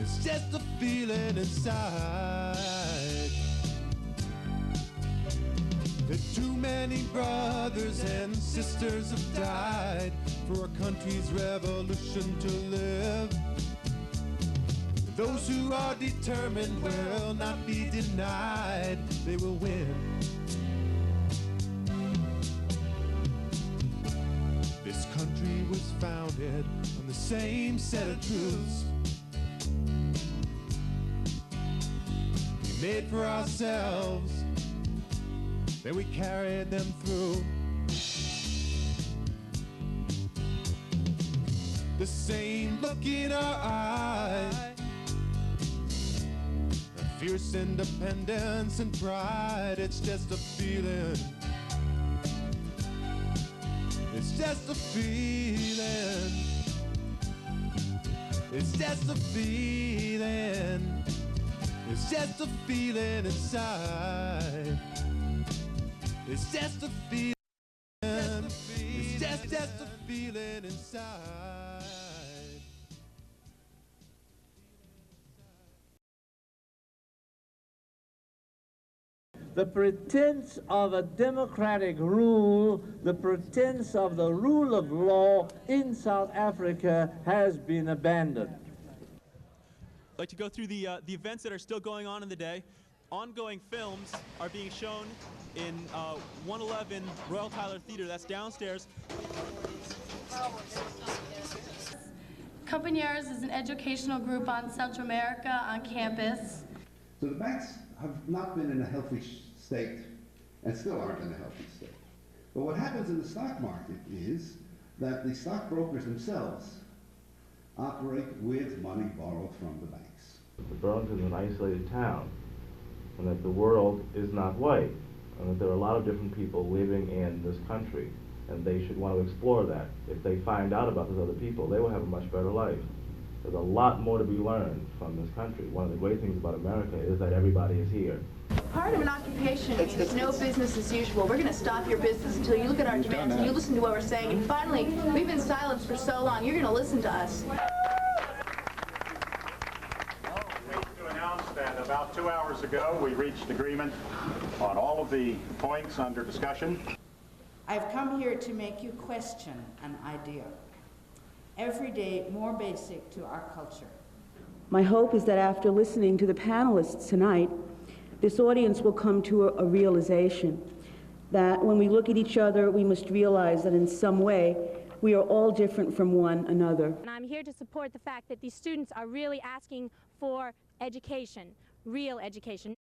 It's just a feeling inside. That too many brothers and sisters have died for our country's revolution to live. Those who are determined will not be denied. They will win. This country was founded on the same set of truths we made for ourselves, that we carried them through. the same look in our eyes, a fierce independence and pride. It's just a feeling. It's just a feeling. It's just a feeling. It's just a feeling inside. It's just a feeling. It's just a feeling inside. The pretense of a democratic rule, the pretense of the rule of law in South Africa has been abandoned. I'd like to go through the events that are still going on in the day. Ongoing films are being shown in 111 Royal Tyler Theater, that's downstairs. Compañeros is an educational group on Central America on campus. So the banks have not been in a healthy state and still aren't in a healthy state. But what happens in the stock market is that the stockbrokers themselves operate with money borrowed from the banks. Burlington is an isolated town, and that the world is not white, and that there are a lot of different people living in this country, and they should want to explore that. If they find out about those other people, they will have a much better life. There's a lot more to be learned from this country. One of the great things about America is that everybody is here. Part of an occupation means no business as usual. We're going to stop your business until you look at our demands and you listen to what we're saying. And finally, we've been silenced for so long, you're going to listen to us. To announce that about 2 hours ago, we reached agreement on all of the points under discussion. I've come here to make you question an idea, every day more basic to our culture. My hope is that after listening to the panelists tonight, this audience will come to a realization that when we look at each other, we must realize that in some way, we are all different from one another. And I'm here to support the fact that these students are really asking for education, real education.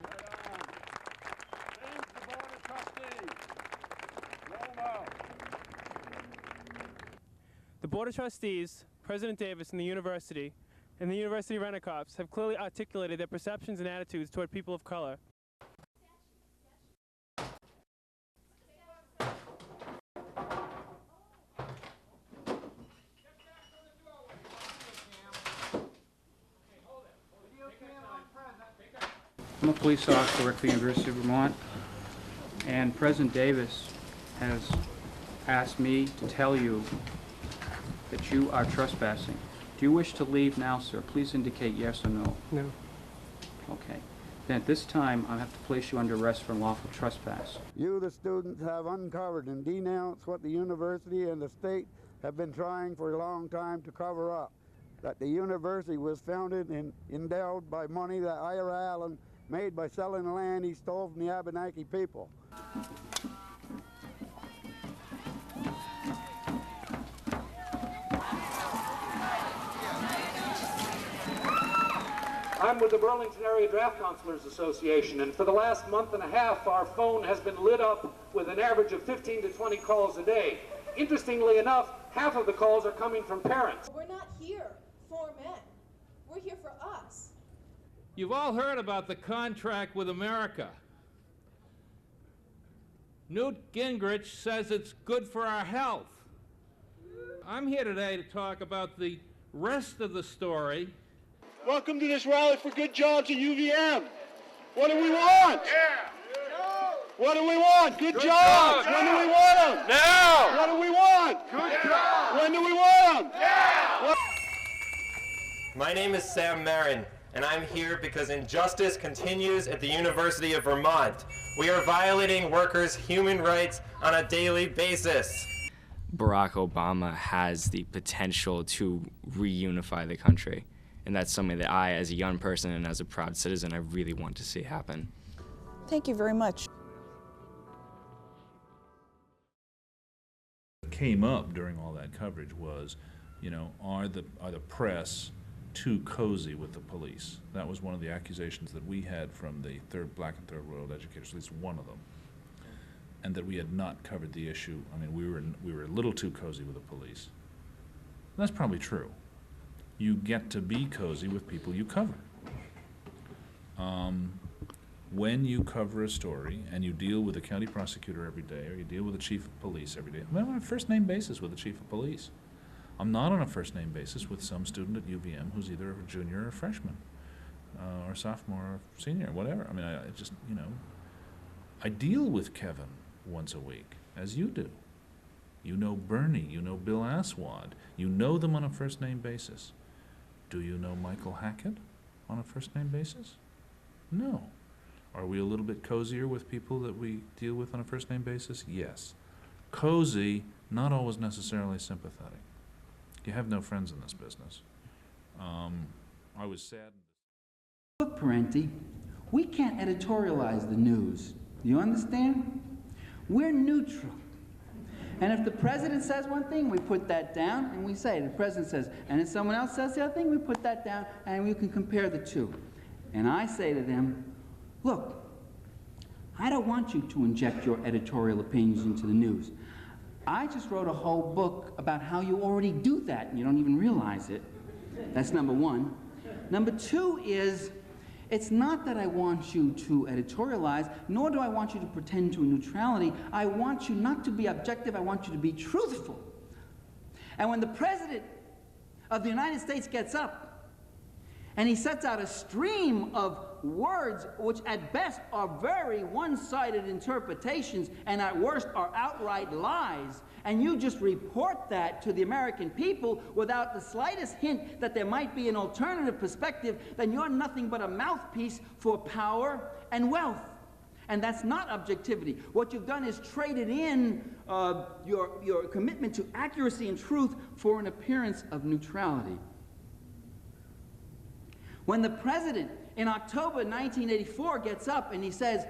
The Board of Trustees, President Davis, and the University Rent-A-Cops have clearly articulated their perceptions and attitudes toward people of color. I'm a police officer working for the University of Vermont, and President Davis has asked me to tell you that you are trespassing. Do you wish to leave now, sir? Please indicate yes or no. No. Okay. Then at this time, I'll have to place you under arrest for unlawful trespass. You, the students, have uncovered and denounced what the university and the state have been trying for a long time to cover up. That the university was founded and endowed by money that Ira Allen made by selling the land he stole from the Abenaki people. I'm with the Burlington Area Draft Counselors Association, and for the last month and a half, our phone has been lit up with an average of 15 to 20 calls a day. Interestingly enough, half of the calls are coming from parents. We're not here for men. We're here for us. You've all heard about the contract with America. Newt Gingrich says it's good for our health. I'm here today to talk about the rest of the story. Welcome to this rally for good jobs at UVM. What do we want? What do we want? Good jobs. When do we want them? Now. What do we want? Good jobs. When do we want them? Now. My name is Sam Marin, and I'm here because injustice continues at the University of Vermont. We are violating workers' human rights on a daily basis. Barack Obama has the potential to reunify the country. And that's something that I, as a young person and as a proud citizen, I really want to see happen. Thank you very much. What came up during all that coverage was, you know, are the press too cozy with the police? That was one of the accusations that we had from the Black and Third World educators, at least one of them, and that we had not covered the issue. I mean, we were a little too cozy with the police. That's probably true. You get to be cozy with people you cover. When you cover a story and you deal with a county prosecutor every day, or you deal with a chief of police every day, I'm on a first-name basis with the chief of police. I'm not on a first-name basis with some student at UVM who's either a junior or a freshman, or sophomore or senior, whatever. I mean, I just, you know, I deal with Kevin once a week, as you do. You know Bernie, you know Bill Aswad, you know them on a first-name basis. Do you know Michael Hackett on a first-name basis? No. Are we a little bit cozier with people that we deal with on a first-name basis? Yes. Cozy, not always necessarily sympathetic. You have no friends in this business. I was saddened. Look, Parenti, we can't editorialize the news. Do you understand? We're neutral. And if the president says one thing, we put that down and we say, the president says, and if someone else says the other thing, we put that down and we can compare the two. And I say to them, look, I don't want you to inject your editorial opinions into the news. I just wrote a whole book about how you already do that and you don't even realize it. That's number one. Number two is, it's not that I want you to editorialize, nor do I want you to pretend to a neutrality. I want you not to be objective, I want you to be truthful. And when the President of the United States gets up and he sets out a stream of words which at best are very one-sided interpretations and at worst are outright lies, and you just report that to the American people without the slightest hint that there might be an alternative perspective, then you're nothing but a mouthpiece for power and wealth. And that's not objectivity. What you've done is traded in your commitment to accuracy and truth for an appearance of neutrality. When the president in October 1984 gets up and he says,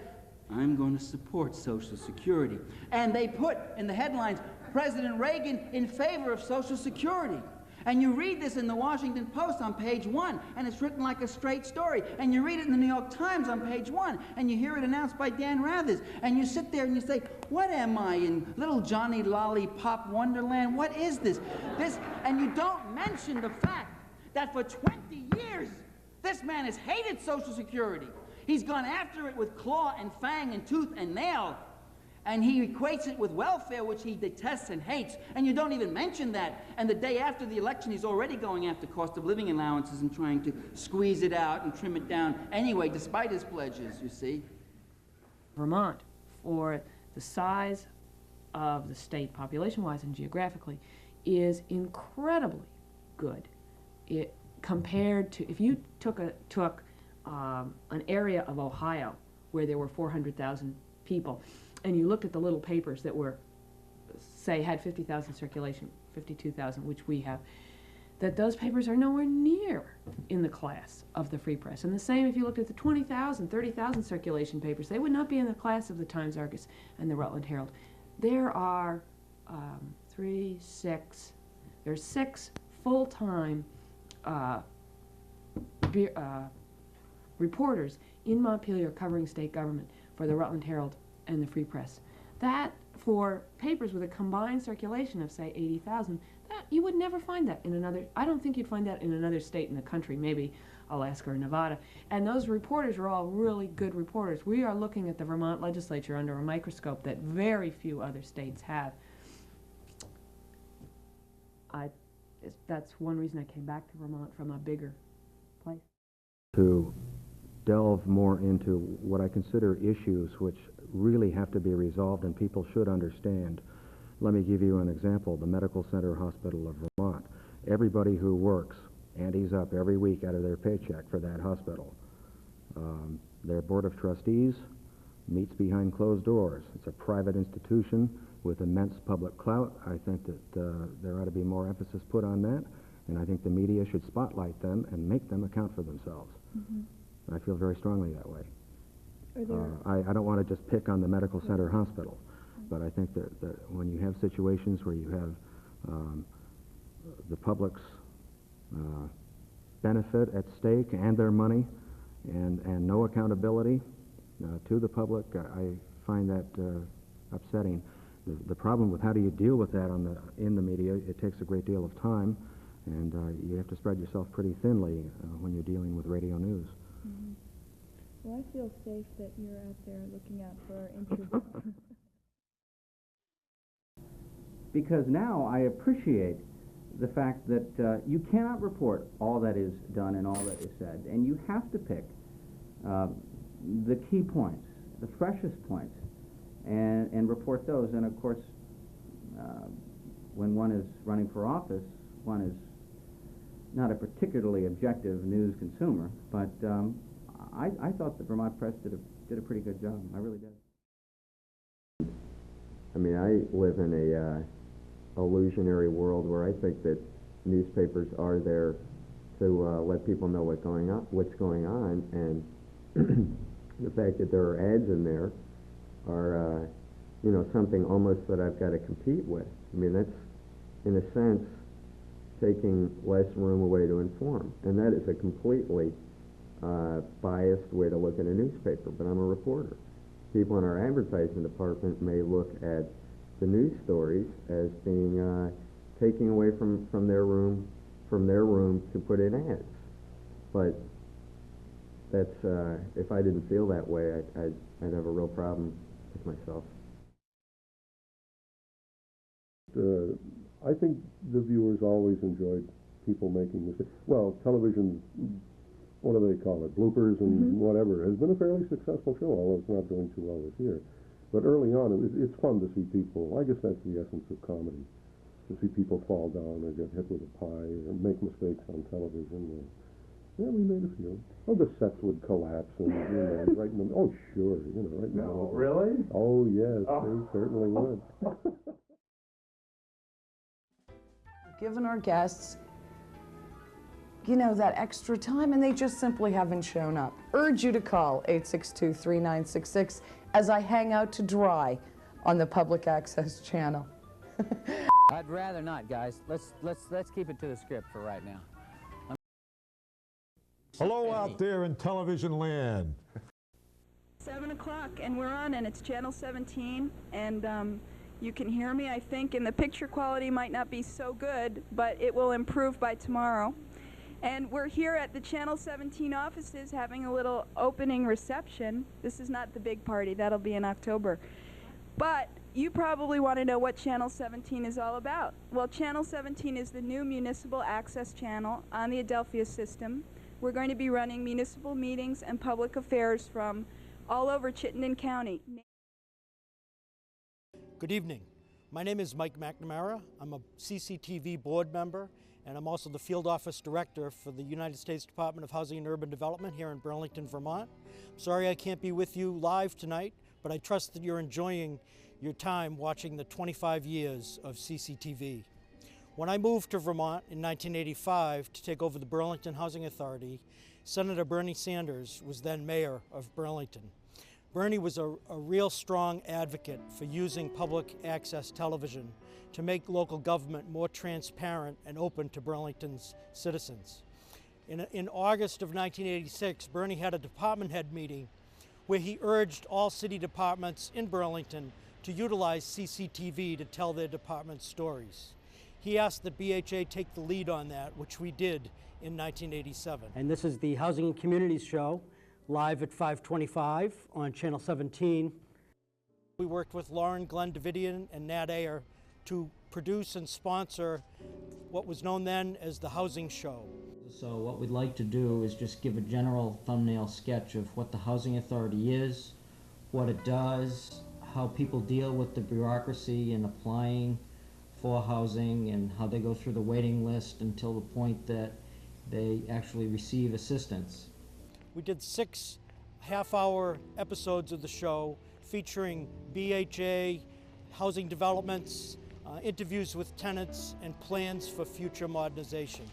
I'm going to support Social Security, and they put in the headlines, President Reagan in favor of Social Security. And you read this in the Washington Post on page 1, and it's written like a straight story. And you read it in the New York Times on page 1, and you hear it announced by Dan Rathers. And you sit there and you say, what am I, in little Johnny Lollipop Wonderland? What is this? And you don't mention the fact that for 20 years, this man has hated Social Security. He's gone after it with claw and fang and tooth and nail. And he equates it with welfare, which he detests and hates. And you don't even mention that. And the day after the election, he's already going after cost of living allowances and trying to squeeze it out and trim it down anyway, despite his pledges, you see. Vermont, for the size of the state, population-wise and geographically, is incredibly good. It compared to, if you took an area of Ohio where there were 400,000 people, and you looked at the little papers that were, say, had 50,000 circulation, 52,000, which we have, that those papers are nowhere near in the class of the Free Press. And the same if you looked at the 20,000, 30,000 circulation papers, they would not be in the class of the Times Argus and the Rutland Herald. There are there's 6 full-time reporters in Montpelier covering state government for the Rutland Herald and the Free Press. That, for papers with a combined circulation of, say, 80,000, that you would never find that in another, I don't think you'd find that in another state in the country, maybe Alaska or Nevada. And those reporters are all really good reporters. We are looking at the Vermont legislature under a microscope that very few other states have. That's one reason I came back to Vermont from a bigger place. To delve more into what I consider issues which really have to be resolved and people should understand. Let me give you an example, the Medical Center Hospital of Vermont. Everybody who works antes up every week out of their paycheck for that hospital. Their Board of Trustees meets behind closed doors. It's a private institution with immense public clout. I think that there ought to be more emphasis put on that, and I think the media should spotlight them and make them account for themselves. I feel very strongly that way. I don't want to just pick on the Medical Center Hospital, but I think that when you have situations where you have the public's benefit at stake and their money and no accountability to the public, I find that upsetting. The problem with how do you deal with that in the media, it takes a great deal of time And you have to spread yourself pretty thinly when you're dealing with radio news. Mm-hmm. Well, I feel safe that you're out there looking out for our interests. Because now I appreciate the fact that you cannot report all that is done and all that is said, and you have to pick the key points, the freshest points, and report those. And of course, when one is running for office, one is not a particularly objective news consumer, but I thought the Vermont Press did a pretty good job. I really did. I mean, I live in a illusionary world where I think that newspapers are there to let people know what's going on, and the fact that there are ads in there are, you know, something almost that I've got to compete with. I mean, that's, in a sense, taking less room away to inform, and that is a completely biased way to look at a newspaper, but I'm a reporter. People in our advertising department may look at the news stories as being taking away from their room to put in ads, but that's if I didn't feel that way, I'd have a real problem with myself. I think the viewers always enjoyed people making mistakes. Well, television, what do they call it, bloopers and whatever, has been a fairly successful show, although it's not doing too well this year. But early on, it's fun to see people, I guess that's the essence of comedy, to see people fall down or get hit with a pie or make mistakes on television. Yeah, we made a few. Oh, the sets would collapse and, you know, right in the, oh, sure, you know, right now. No, really? Oh, yes, they certainly would. Given our guests, you know, that extra time, and they just simply haven't shown up. Urge you to call 862-3966 as I hang out to dry on the public access channel. I'd rather not, guys. Let's keep it to the script for right now. Hello out there in television land. 7 o'clock, and we're on, and it's Channel 17, and you can hear me, I think, and the picture quality might not be so good, but it will improve by tomorrow. And we're here at the Channel 17 offices having a little opening reception. This is not the big party, that'll be in October. But you probably want to know what Channel 17 is all about. Well, Channel 17 is the new municipal access channel on the Adelphia system. We're going to be running municipal meetings and public affairs from all over Chittenden County. Good evening. My name is Mike McNamara. I'm a CCTV board member, and I'm also the field office director for the United States Department of Housing and Urban Development here in Burlington, Vermont. I'm sorry I can't be with you live tonight, but I trust that you're enjoying your time watching the 25 years of CCTV. When I moved to Vermont in 1985 to take over the Burlington Housing Authority, Senator Bernie Sanders was then mayor of Burlington. Bernie was a real strong advocate for using public access television to make local government more transparent and open to Burlington's citizens. In August of 1986, Bernie had a department head meeting where he urged all city departments in Burlington to utilize CCTV to tell their department stories. He asked that BHA take the lead on that, which we did in 1987. And this is the Housing and Communities Show, live at 5:25 on Channel 17. We worked with Lauren Glenn Davidian and Nat Ayer to produce and sponsor what was known then as the Housing Show. So what we'd like to do is just give a general thumbnail sketch of what the Housing Authority is, what it does, how people deal with the bureaucracy in applying for housing, and how they go through the waiting list until the point that they actually receive assistance. We did 6 half-hour episodes of the show featuring BHA, housing developments, interviews with tenants, and plans for future modernization.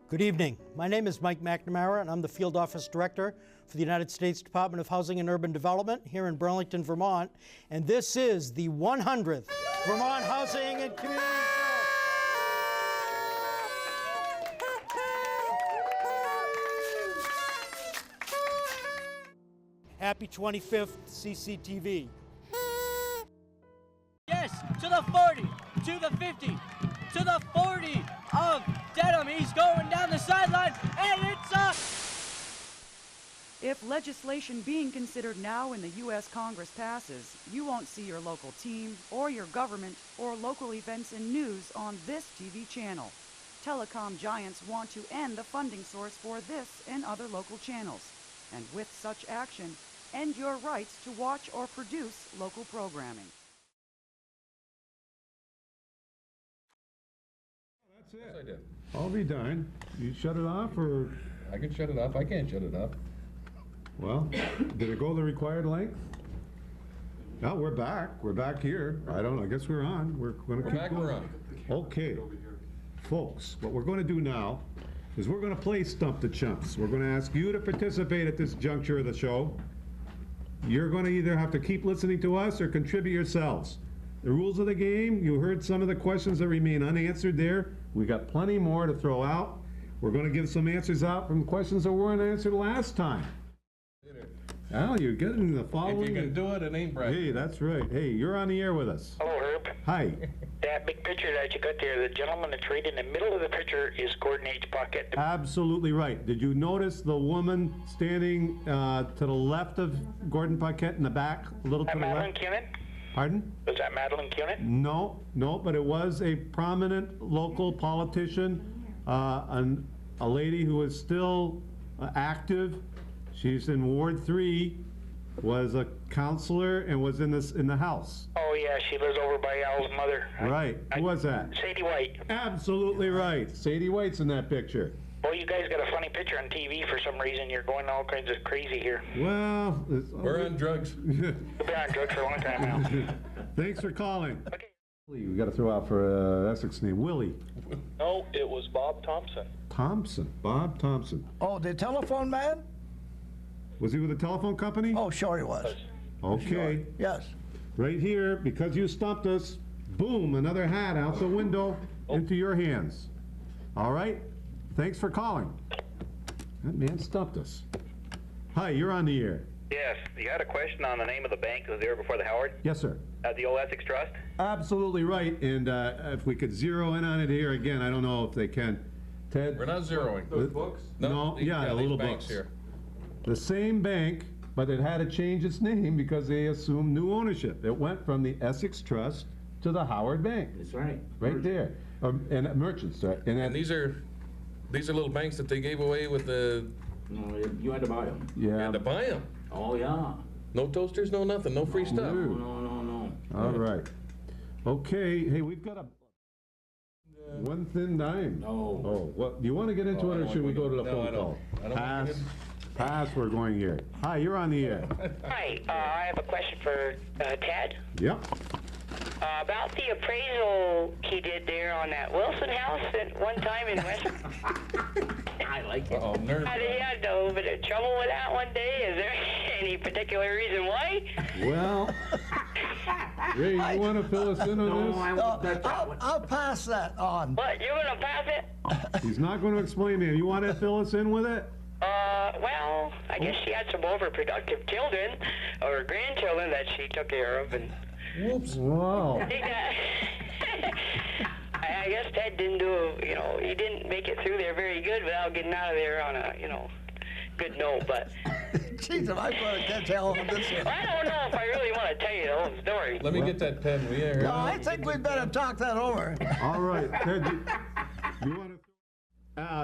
Good evening. My name is Mike McNamara, and I'm the Field Office Director for the United States Department of Housing and Urban Development here in Burlington, Vermont, and this is the 100th Vermont Housing and Community Happy 25th, CCTV. Yes, to the 40, to the 50, to the 40. Oh, get him! He's going down the sideline, and it's up! If legislation being considered now in the U.S. Congress passes, you won't see your local team or your government or local events and news on this TV channel. Telecom giants want to end the funding source for this and other local channels, and with such action, end your rights to watch or produce local programming. That's it. Yes, I did. I'll be darned. You shut it off, or? I can shut it off. I can't shut it off. Well, did it go the required length? No, we're back. We're back here. I don't know. I guess we're on. We're going to keep going. We're on. Okay. Folks, what we're going to do now is we're going to play Stump the Chumps. We're going to ask you to participate at this juncture of the show. You're going to either have to keep listening to us or contribute yourselves. The rules of the game, you heard some of the questions that remain unanswered there. We got plenty more to throw out. We're going to give some answers out from questions that weren't answered last time. Al, you're getting the following. If you can do it, it ain't right. Hey, that's right. Hey, you're on the air with us. Hello, Herb. Hi. That big picture that you got there, the gentleman that's right in the middle of the picture is Gordon H. Bucket. Absolutely right. Did you notice the woman standing to the left of Gordon Paquette in the back, a little to the Madeline left? Cunin? Pardon? Was that Madeline Cunin? No, but it was a prominent local politician, a lady who is still active. She's in Ward 3, was a counselor, and was in the House. Oh, yeah, she lives over by Al's mother. Right. Who was that? Sadie White. Absolutely right. Sadie White's in that picture. Well, you guys got a funny picture on TV for some reason. You're going all kinds of crazy here. Well, we're on drugs. We've been on drugs for a long time now. Thanks for calling. Okay. We got to throw out for Essex name. Willie. No, it was Bob Thompson. Thompson. Bob Thompson. Oh, the telephone man? Was he with the telephone company? Oh, sure he was. Okay. Sure. Yes. Right here, because you stumped us, boom, another hat out the window into your hands. All right? Thanks for calling. That man stumped us. Hi, you're on the air. Yes, you had a question on the name of the bank that was there before the Howard? Yes, sir. The old Essex Trust? Absolutely right. And if we could zero in on it here again, I don't know if they can. Ted? We're not zeroing. Those books? No, yeah, the little books. Here. The same bank, but it had to change its name because they assumed new ownership. It went from the Essex Trust to the Howard Bank. That's right. Right there. And Merchants, right? And these are little banks that they gave away with the... No, you had to buy them. Yeah. You had to buy them. Oh, yeah. No toasters, no nothing, no free stuff. No. All right. Okay, hey, we've got a... one thin dime. No. Oh, well, do you want to get into it, or should we go to the phone call? Pass, we're going here. Hi, you're on the air. Hi, I have a question for Ted. Yep. About the appraisal he did there on that Wilson house at one time in West. I like it. Uh-oh, nerve. He had a little bit of trouble with that one day. Is there any particular reason why? Well, Ray, you want to fill us in on this? I'll pass that on. What, you're going to pass it? He's not going to explain it. You want to fill us in with it? Well, I guess she had some overproductive children or grandchildren that she took care of, and whoops. Wow. I guess Ted didn't do, he didn't make it through there very good without getting out of there on a, good note, but... Jeez, am I going to tell him this one? I don't know if I really want to tell you the whole story. Let me get that pen, will you? No, I think we'd better talk that over. All right, Ted, you want to...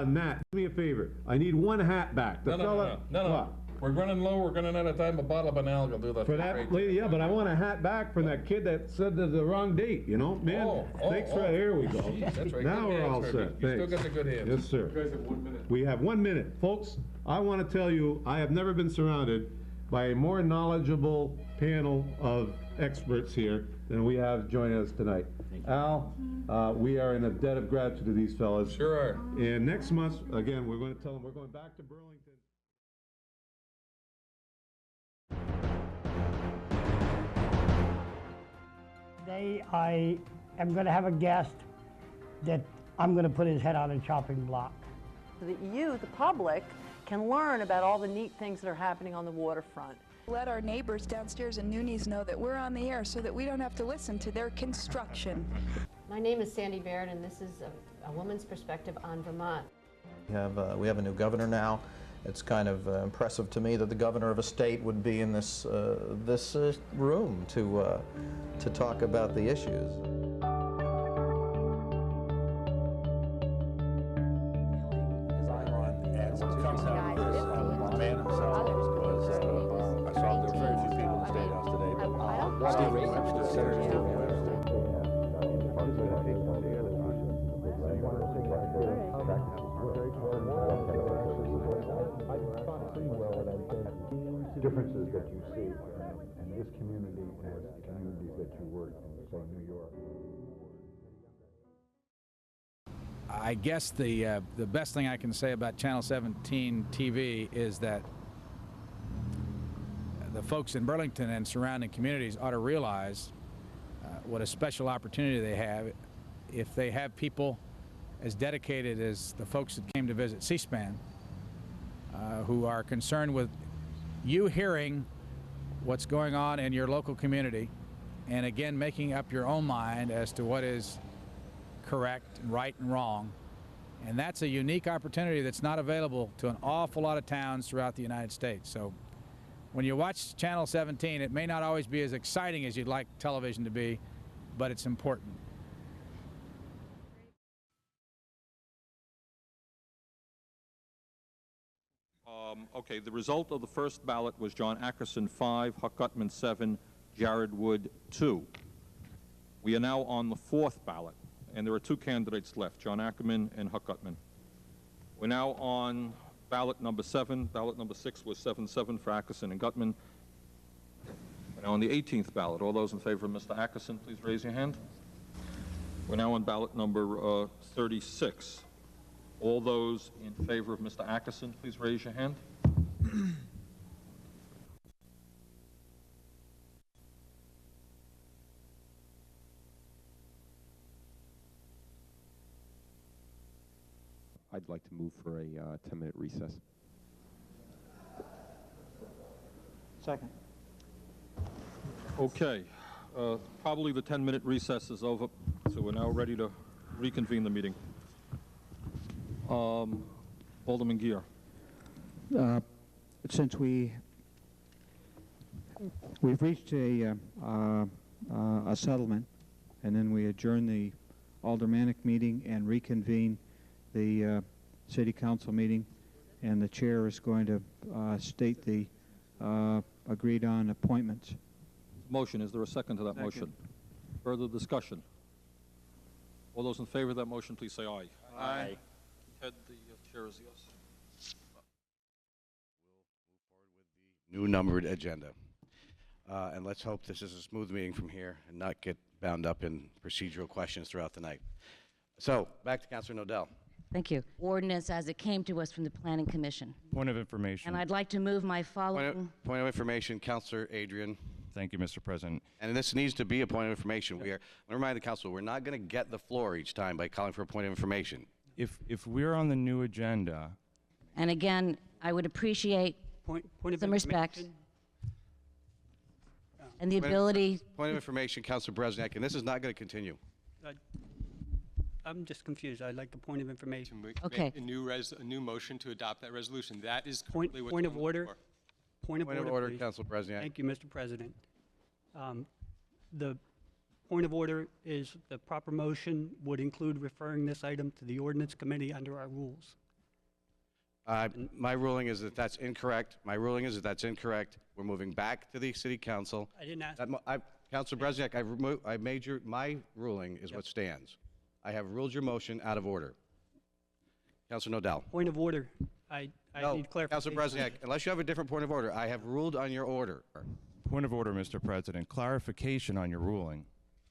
Nat, do me a favor. I need one hat back. No. We're running low. We're running out of time. A bottle of banal will do that. For that lady, yeah, but I want a hat back from that kid that said the wrong date, Man, thanks for that. Here we go. Geez, that's right. Now good we're all hands, set. Herbie. You still got the good hands. Yes, sir. You guys have 1 minute. We have 1 minute. Folks, I want to tell you, I have never been surrounded by a more knowledgeable panel of experts here than we have joining us tonight. Al, we are in a debt of gratitude to these fellas. Sure are. And next month, again, we're going to tell them we're going back to Burlington. Today I am going to have a guest that I'm going to put his head on a chopping block. So that you, the public, can learn about all the neat things that are happening on the waterfront. Let our neighbors downstairs in Noonies know that we're on the air so that we don't have to listen to their construction. My name is Sandy Barrett, and this is a woman's perspective on Vermont. We have a new governor now. It's kind of impressive to me that the governor of a state would be in this room to talk about the issues. Differences that you see in this community and communities that you work in, say, New York. I guess the best thing I can say about Channel 17 TV is that the folks in Burlington and surrounding communities ought to realize what a special opportunity they have if they have people as dedicated as the folks that came to visit C-SPAN who are concerned with you hearing what's going on in your local community and again making up your own mind as to what is correct and right and wrong. And that's a unique opportunity that's not available to an awful lot of towns throughout the United States. So when you watch Channel 17, it may not always be as exciting as you'd like television to be, but it's important. Okay, the result of the first ballot was John Ackerson 5, Huck Gutman 7, Jared Wood 2. We are now on the fourth ballot, and there are two candidates left, John Ackerman and Huck Gutman. We're now on ballot number 7. Ballot number 6 was 7-7 for Ackerson and Gutman. We're now on the 18th ballot. All those in favor of Mr. Ackerson, please raise your hand. We're now on ballot number 36. All those in favor of Mr. Ackerson, please raise your hand. I'd like to move for a 10-minute recess. Second. Okay, probably the 10-minute recess is over, so we're now ready to reconvene the meeting. Alderman Gear. Since we've reached a settlement, and then we adjourn the aldermanic meeting and reconvene the city council meeting, and the chair is going to state the agreed on appointments. Motion. Is there a second to that motion? Further discussion? All those in favor of that motion, please say aye. Aye. Ted, the chair is yes. New numbered agenda. And let's hope this is a smooth meeting from here and not get bound up in procedural questions throughout the night. So, back to Councilor Nodell. Thank you. Ordinance as it came to us from the Planning Commission. Point of information. And I'd like to move my following... Point of information, Councilor Adrian. Thank you, Mr. President. And this needs to be a point of information. I remind the council, we're not going to get the floor each time by calling for a point of information. If we're on the new agenda... And again, I would appreciate some respect and the ability... Point of information, Councilor Bresniak, and this is not going to continue. I'm just confused. I'd like a point of information. Okay. A new motion to adopt that resolution. That is point of order. Point of order, please. Councilor Bresniak. Thank you, Mr. President. The point of order is the proper motion would include referring this item to the Ordinance Committee under our rules. My ruling is that that's incorrect. We're moving back to the City Council. I didn't ask. Councilor Bresniak, I made my ruling is what stands. I have ruled your motion out of order. Councilor Nodell. Point of order. I need clarification. Councilor Bresniak, unless you have a different point of order, I have ruled on your order. Point of order, Mr. President. Clarification on your ruling.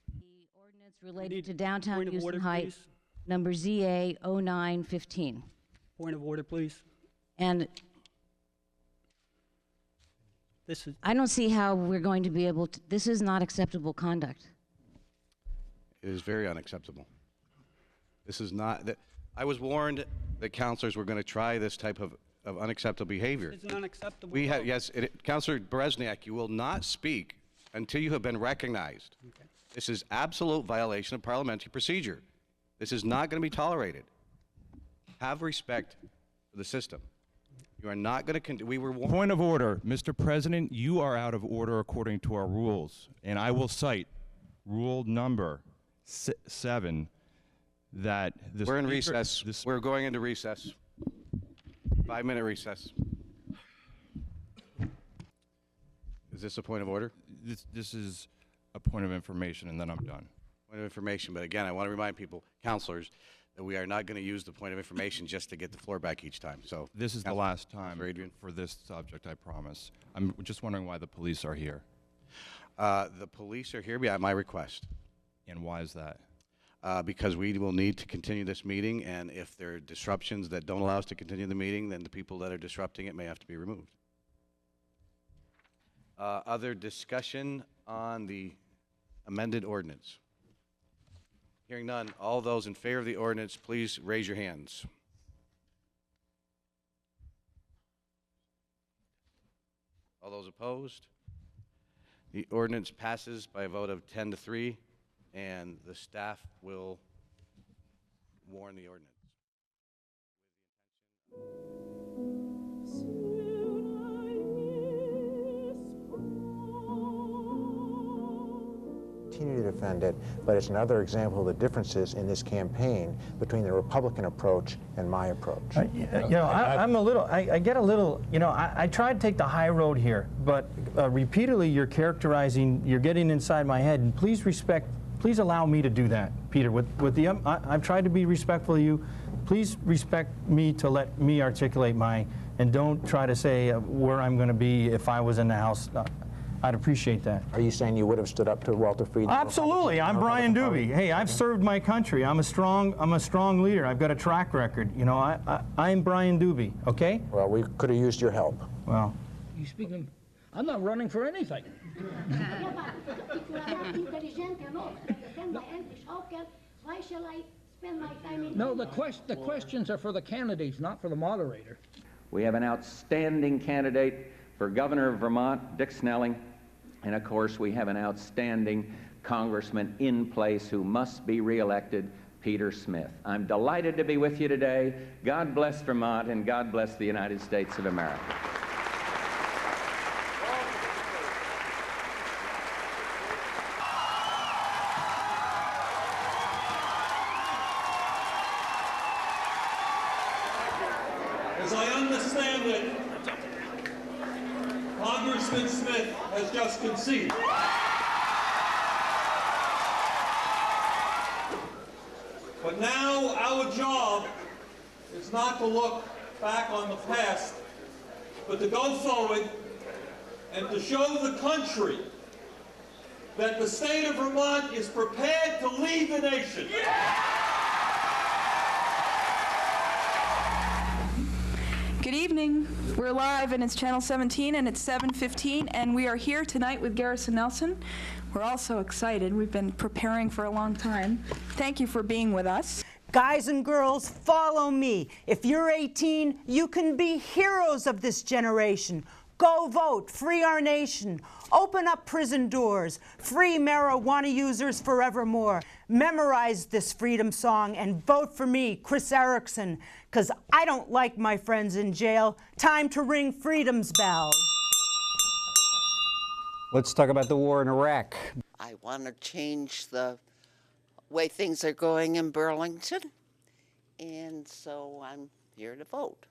The ordinance related to downtown Houston Heights, number ZA 0915. Point of order, please. And this is... I don't see how we're going to be able to... This is not acceptable conduct. It is very unacceptable. This is not... I was warned that councilors were going to try this type of unacceptable behavior. It's an unacceptable... Yes, Councilor Bresniak, you will not speak until you have been recognized. Okay. This is absolute violation of parliamentary procedure. This is not going to be tolerated. Have respect for the system. You are not going to, we were warned. Point of order, Mr. President, you are out of order according to our rules, and I will cite rule number 7 that the We're in speaker- recess. We're going into recess. 5-minute recess. Is this a point of order? This is a point of information, and then I'm done. Point of information, but again, I want to remind people, counselors, that we are not going to use the point of information just to get the floor back each time. So This is the last time for this subject, I promise. I'm just wondering why the police are here. The police are here at my request. And why is that? Because we will need to continue this meeting, and if there are disruptions that don't allow us to continue the meeting, then the people that are disrupting it may have to be removed. Other discussion on the amended ordinance? Hearing none, all those in favor of the ordinance, please raise your hands. All those opposed? The ordinance passes by a vote of 10-3, and the staff will warn the ordinance. Continue to defend it, but it's another example of the differences in this campaign between the Republican approach and my approach. You know, I'm a little, I get a little, you know, I try to take the high road here, but repeatedly you're characterizing, you're getting inside my head, and please allow me to do that, Peter. I've tried to be respectful of you. Please respect me to let me articulate and don't try to say where I'm going to be if I was in the House. I'd appreciate that. Are you saying you would have stood up to Walter Friedman? Absolutely. I'm Brian Doobie. Hey, I've served my country. I'm a strong leader. I've got a track record. You know, I'm Brian Doobie, okay? Well, we could have used your help. Well. You speaking? I'm not running for anything. No, the questions are for the candidates, not for the moderator. We have an outstanding candidate for governor of Vermont, Dick Snelling, and of course we have an outstanding congressman in place who must be reelected, Peter Smith. I'm delighted to be with you today. God bless Vermont and God bless the United States of America. As I understand it, Congressman Smith has just conceded. But now our job is not to look back on the past, but to go forward and to show the country that the state of Vermont is prepared to lead the nation. Good evening. We're live and it's Channel 17 and it's 7:15 and we are here tonight with Garrison Nelson. We're all so excited. We've been preparing for a long time. Thank you for being with us. Guys and girls, follow me. If you're 18, you can be heroes of this generation. Go vote, free our nation. Open up prison doors, free marijuana users forevermore. Memorize this freedom song and vote for me, Chris Erickson, because I don't like my friends in jail. Time to ring freedom's bell. Let's talk about the war in Iraq. I want to change the way things are going in Burlington, and so I'm here to vote.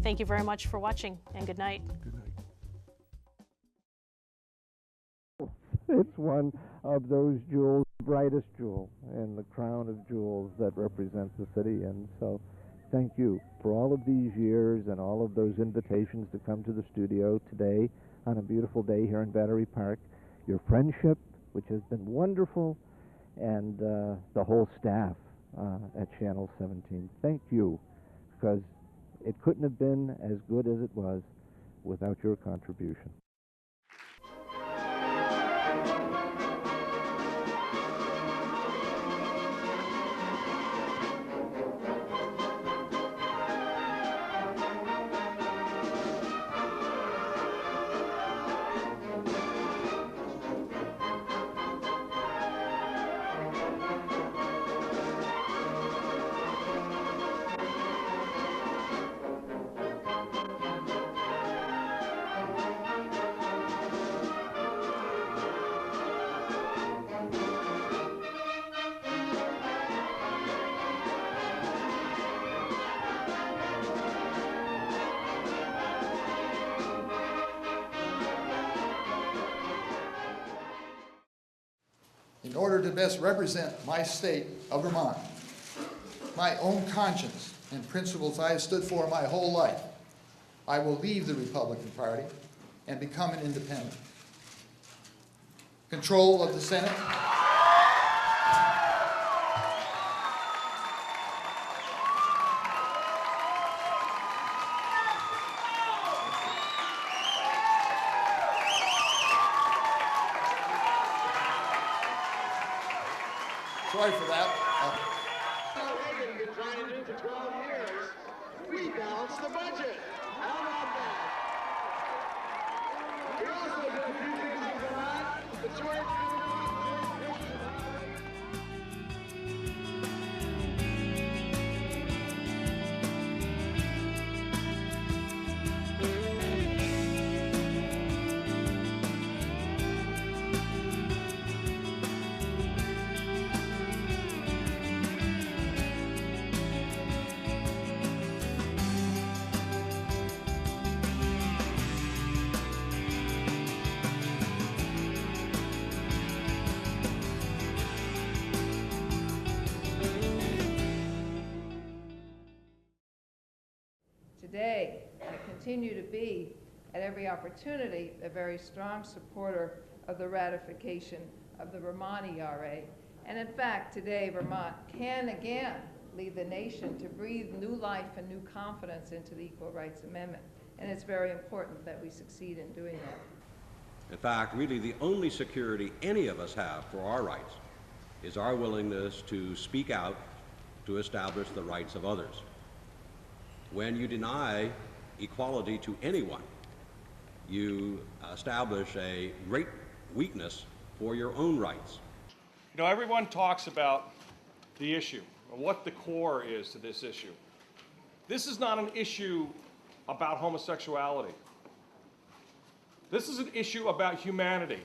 Thank you very much for watching, and good night. It's one of those jewels, brightest jewel in the crown of jewels that represents the city, and so thank you for all of these years and all of those invitations to come to the studio today on a beautiful day here in Battery Park, your friendship, which has been wonderful, and the whole staff at Channel 17. Thank you, because it couldn't have been as good as it was without your contribution. In order to best represent my state of Vermont, my own conscience and principles I have stood for my whole life, I will leave the Republican Party and become an independent. Control of the Senate. Sorry for that. Reagan been trying to do for 12 years. We balanced the budget. How about that? We also did a few things in Vermont. The short Today, I continue to be, at every opportunity, a very strong supporter of the ratification of the Vermont ERA. And in fact, today, Vermont can again lead the nation to breathe new life and new confidence into the Equal Rights Amendment. And it's very important that we succeed in doing that. In fact, really the only security any of us have for our rights is our willingness to speak out to establish the rights of others. When you deny equality to anyone, you establish a great weakness for your own rights. You know, everyone talks about the issue, and what the core is to this issue. This is not an issue about homosexuality. This is an issue about humanity.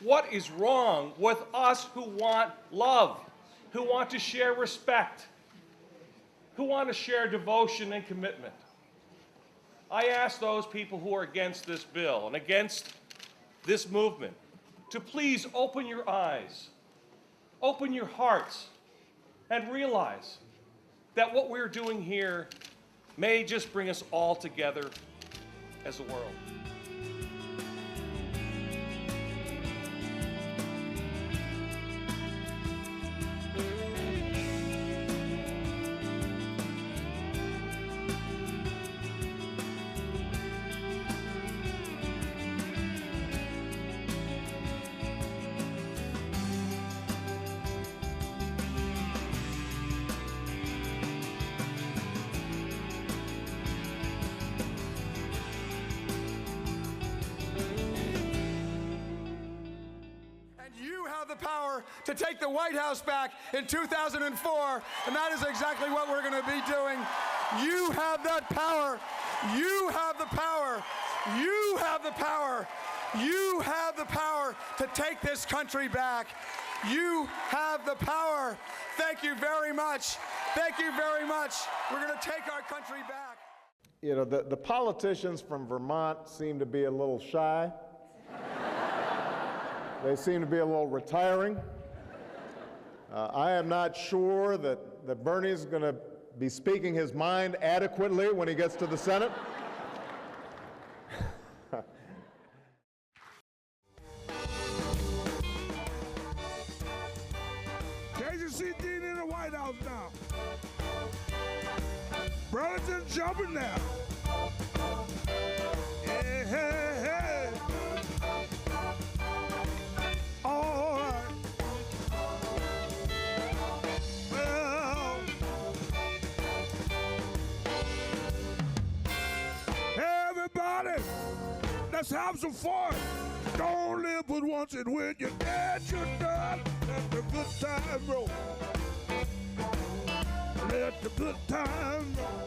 What is wrong with us who want love, who want to share respect, who want to share devotion and commitment? I ask those people who are against this bill and against this movement to please open your eyes, open your hearts, and realize that what we're doing here may just bring us all together as a world. The power to take the White House back in 2004, and that is exactly what we're going to be doing. You have that power. You have the power. You have the power. You have the power to take this country back. You have the power. Thank you very much. Thank you very much. We're going to take our country back. You know, the politicians from Vermont seem to be a little shy. They seem to be a little retiring. I am not sure that Bernie's going to be speaking his mind adequately when he gets to the Senate. Can't you see Dean in the White House now? Burlington's jumping now. Hey, hey, hey. All right. Well, everybody, let's have some fun. Don't live but once, and when you're dead, you're done. Let the good time roll. Let the good time roll.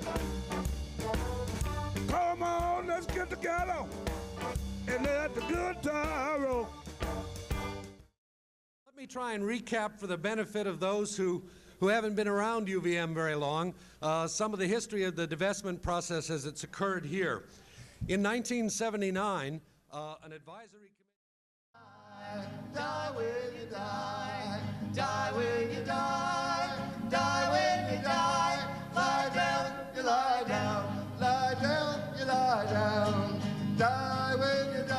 Come on, let's get together and let the good time roll. Let me try and recap for the benefit of those who haven't been around UVM very long, some of the history of the divestment process as it's occurred here. In 1979, an advisory committee... Die when you die, die when you die, die when you die, lie down, you lie down, lie down, you lie down, die when you die,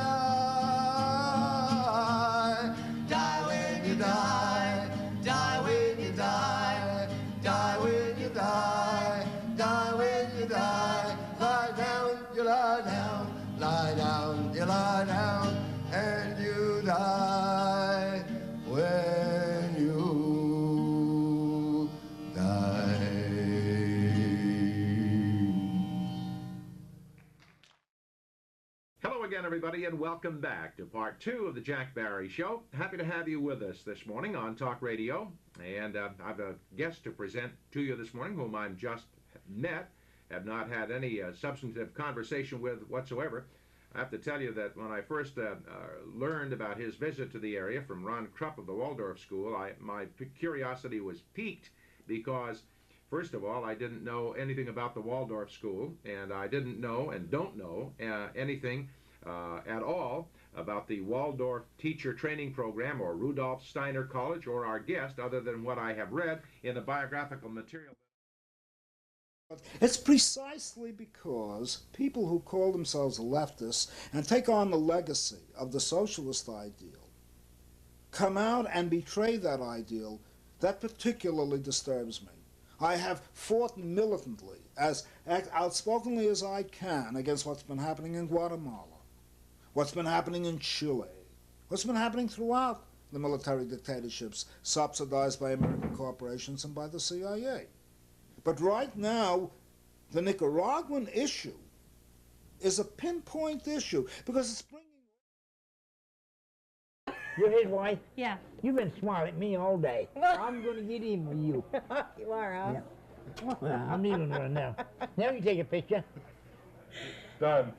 die when you die, die when you die, die when you die, die when you die, lie down, you lie down, lie down, you lie down, and you die when you die. Hello again, everybody, and welcome back to part 2 of the Jack Barry Show. Happy to have you with us this morning on Talk Radio. And I have a guest to present to you this morning whom I've just met, have not had any substantive conversation with whatsoever. I have to tell you that when I first learned about his visit to the area from Ron Krupp of the Waldorf School, my curiosity was piqued because, first of all, I didn't know anything about the Waldorf School, and I didn't know and don't know anything at all about the Waldorf Teacher Training Program or Rudolf Steiner College or our guest, other than what I have read in the biographical material. It's precisely because people who call themselves leftists and take on the legacy of the socialist ideal come out and betray that ideal that particularly disturbs me. I have fought militantly, as outspokenly as I can, against what's been happening in Guatemala, what's been happening in Chile, what's been happening throughout the military dictatorships subsidized by American corporations and by the CIA. But right now, the Nicaraguan issue is a pinpoint issue because it's bringing... You're his wife? Yeah. You've been smiling at me all day. I'm going to get in with you. You are, huh? Yeah. Well, I'm leaving her now. Now you take a picture. Done.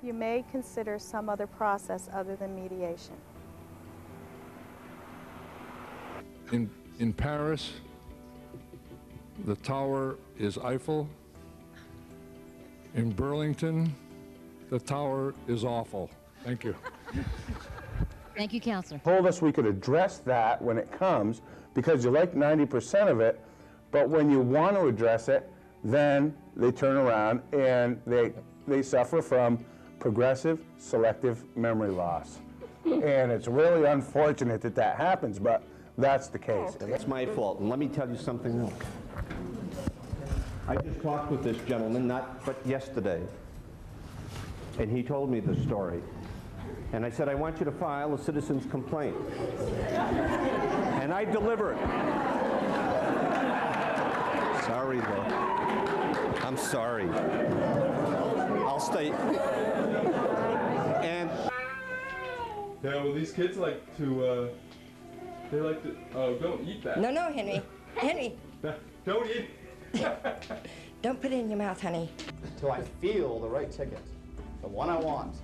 You may consider some other process other than mediation. In Paris, the tower is Eiffel. In Burlington, the tower is awful. Thank you. Thank you, Counselor. Told us we could address that when it comes because you like 90% of it, but when you want to address it, then they turn around and they suffer from progressive selective memory loss. And it's really unfortunate that that happens, but that's the case. That's my fault, and let me tell you something else. I just talked with this gentleman, but yesterday, and he told me the story. And I said, I want you to file a citizen's complaint. And I deliver it. Sorry, though. I'm sorry. I'll stay. And yeah, well, these kids like to, they like to, oh, don't eat that. No, no, Henry. Henry. Don't eat. Don't put it in your mouth, honey. Until I feel the right ticket, the one I want.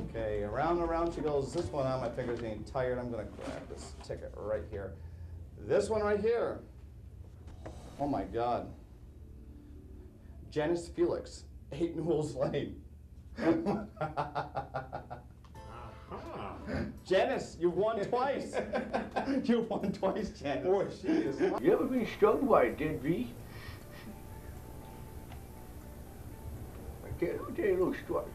Okay, around and around she goes. This one on my finger's getting tired. I'm gonna grab this ticket right here. This one right here. Oh my God. Janice Felix, 8 Newell's Lane. Janice, you've won twice. You've won twice, Janice. Boy, she is. You ever been stung by a dead bee? Let me tell you a little story.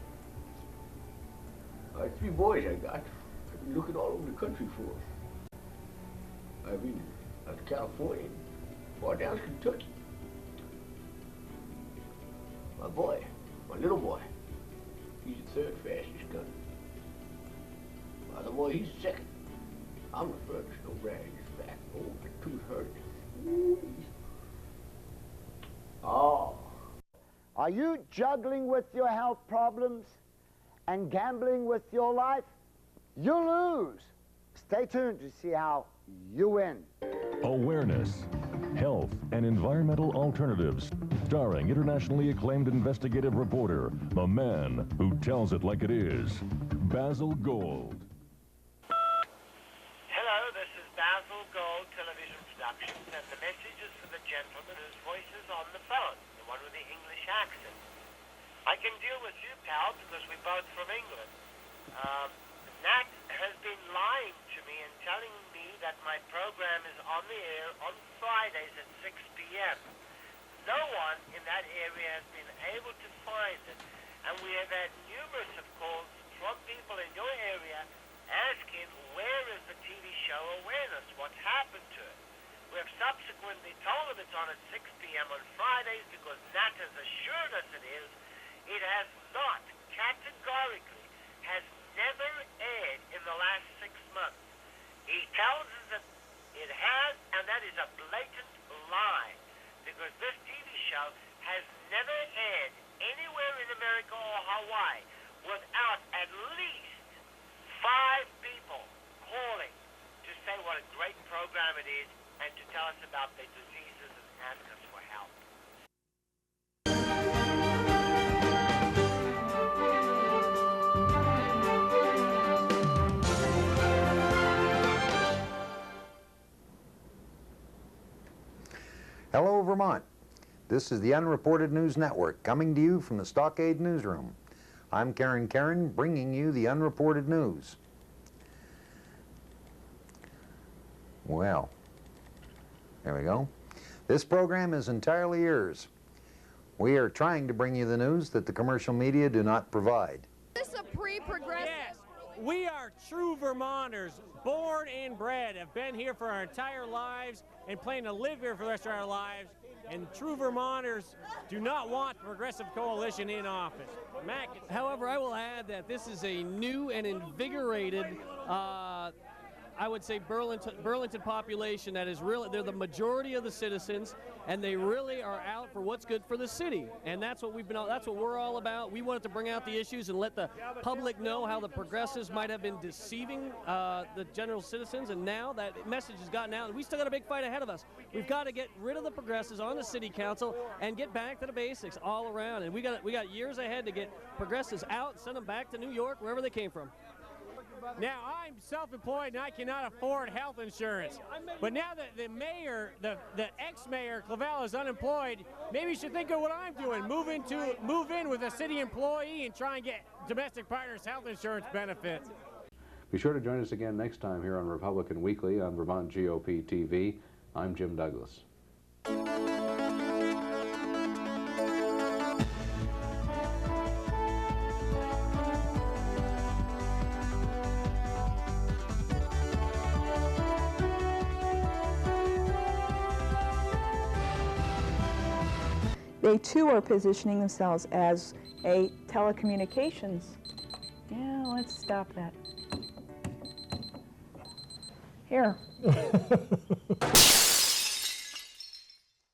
3 boys I got. I've been looking all over the country for. I've been out to California, far down to Kentucky. My boy, my little boy, he's the 3rd fastest gunner. My other boy, he's the 2nd. I'm the furthest, no brand in his back. Oh, the tooth hurt. Oh. Are you juggling with your health problems and gambling with your life? You lose. Stay tuned to see how you win. Awareness, health, and environmental alternatives. Starring internationally acclaimed investigative reporter, the man who tells it like it is, Basil Gold. Hello, this is Basil Gold Television Productions, and the message is for the gentleman whose voice is on the phone, the one with the English accent. I can deal with you, pal, because we're both from England. Nat has been lying to me and telling me that my program is on the air on Fridays at 6 p.m. No one in that area has been able to find it, and we have had numerous of calls from people in your area asking, where is the TV show Awareness? What's happened to it? We have subsequently told them it's on at 6 p.m. on Fridays because Nat has assured us it is. It has not, categorically, has never aired in the last 6 months. He tells us that it has, and that is a blatant lie, because this TV show has never aired anywhere in America or Hawaii without at least 5 people calling to say what a great program it is and to tell us about their diseases and ask us for help. Hello, Vermont. This is the Unreported News Network coming to you from the Stockade Newsroom. I'm Karen, bringing you the unreported news. Well, there we go. This program is entirely yours. We are trying to bring you the news that the commercial media do not provide. Is this a pre-progressive? Yes, we are true Vermonters, born and bred, have been here for our entire lives and plan to live here for the rest of our lives. And true Vermonters do not want the Progressive Coalition in office. Mac. However, I will add that this is a new and invigorated, I would say, Burlington population that is really, they're the majority of the citizens, and they really are out for what's good for the city. And that's what that's what we're all about. We wanted to bring out the issues and let the public know how the progressives might have been deceiving the general citizens, and now that message has gotten out. We still got a big fight ahead of us. We've got to get rid of the progressives on the city council and get back to the basics all around. And we got years ahead to get progressives out and send them back to New York, wherever they came from. Now, I'm self-employed and I cannot afford health insurance. But now that the mayor, the ex-mayor, Clavel, is unemployed, maybe you should think of what I'm doing. Move in with a city employee and try and get domestic partners health insurance benefits. Be sure to join us again next time here on Republican Weekly on Vermont GOP TV. I'm Jim Douglas. They too are positioning themselves as a telecommunications. Yeah, let's stop that. Here.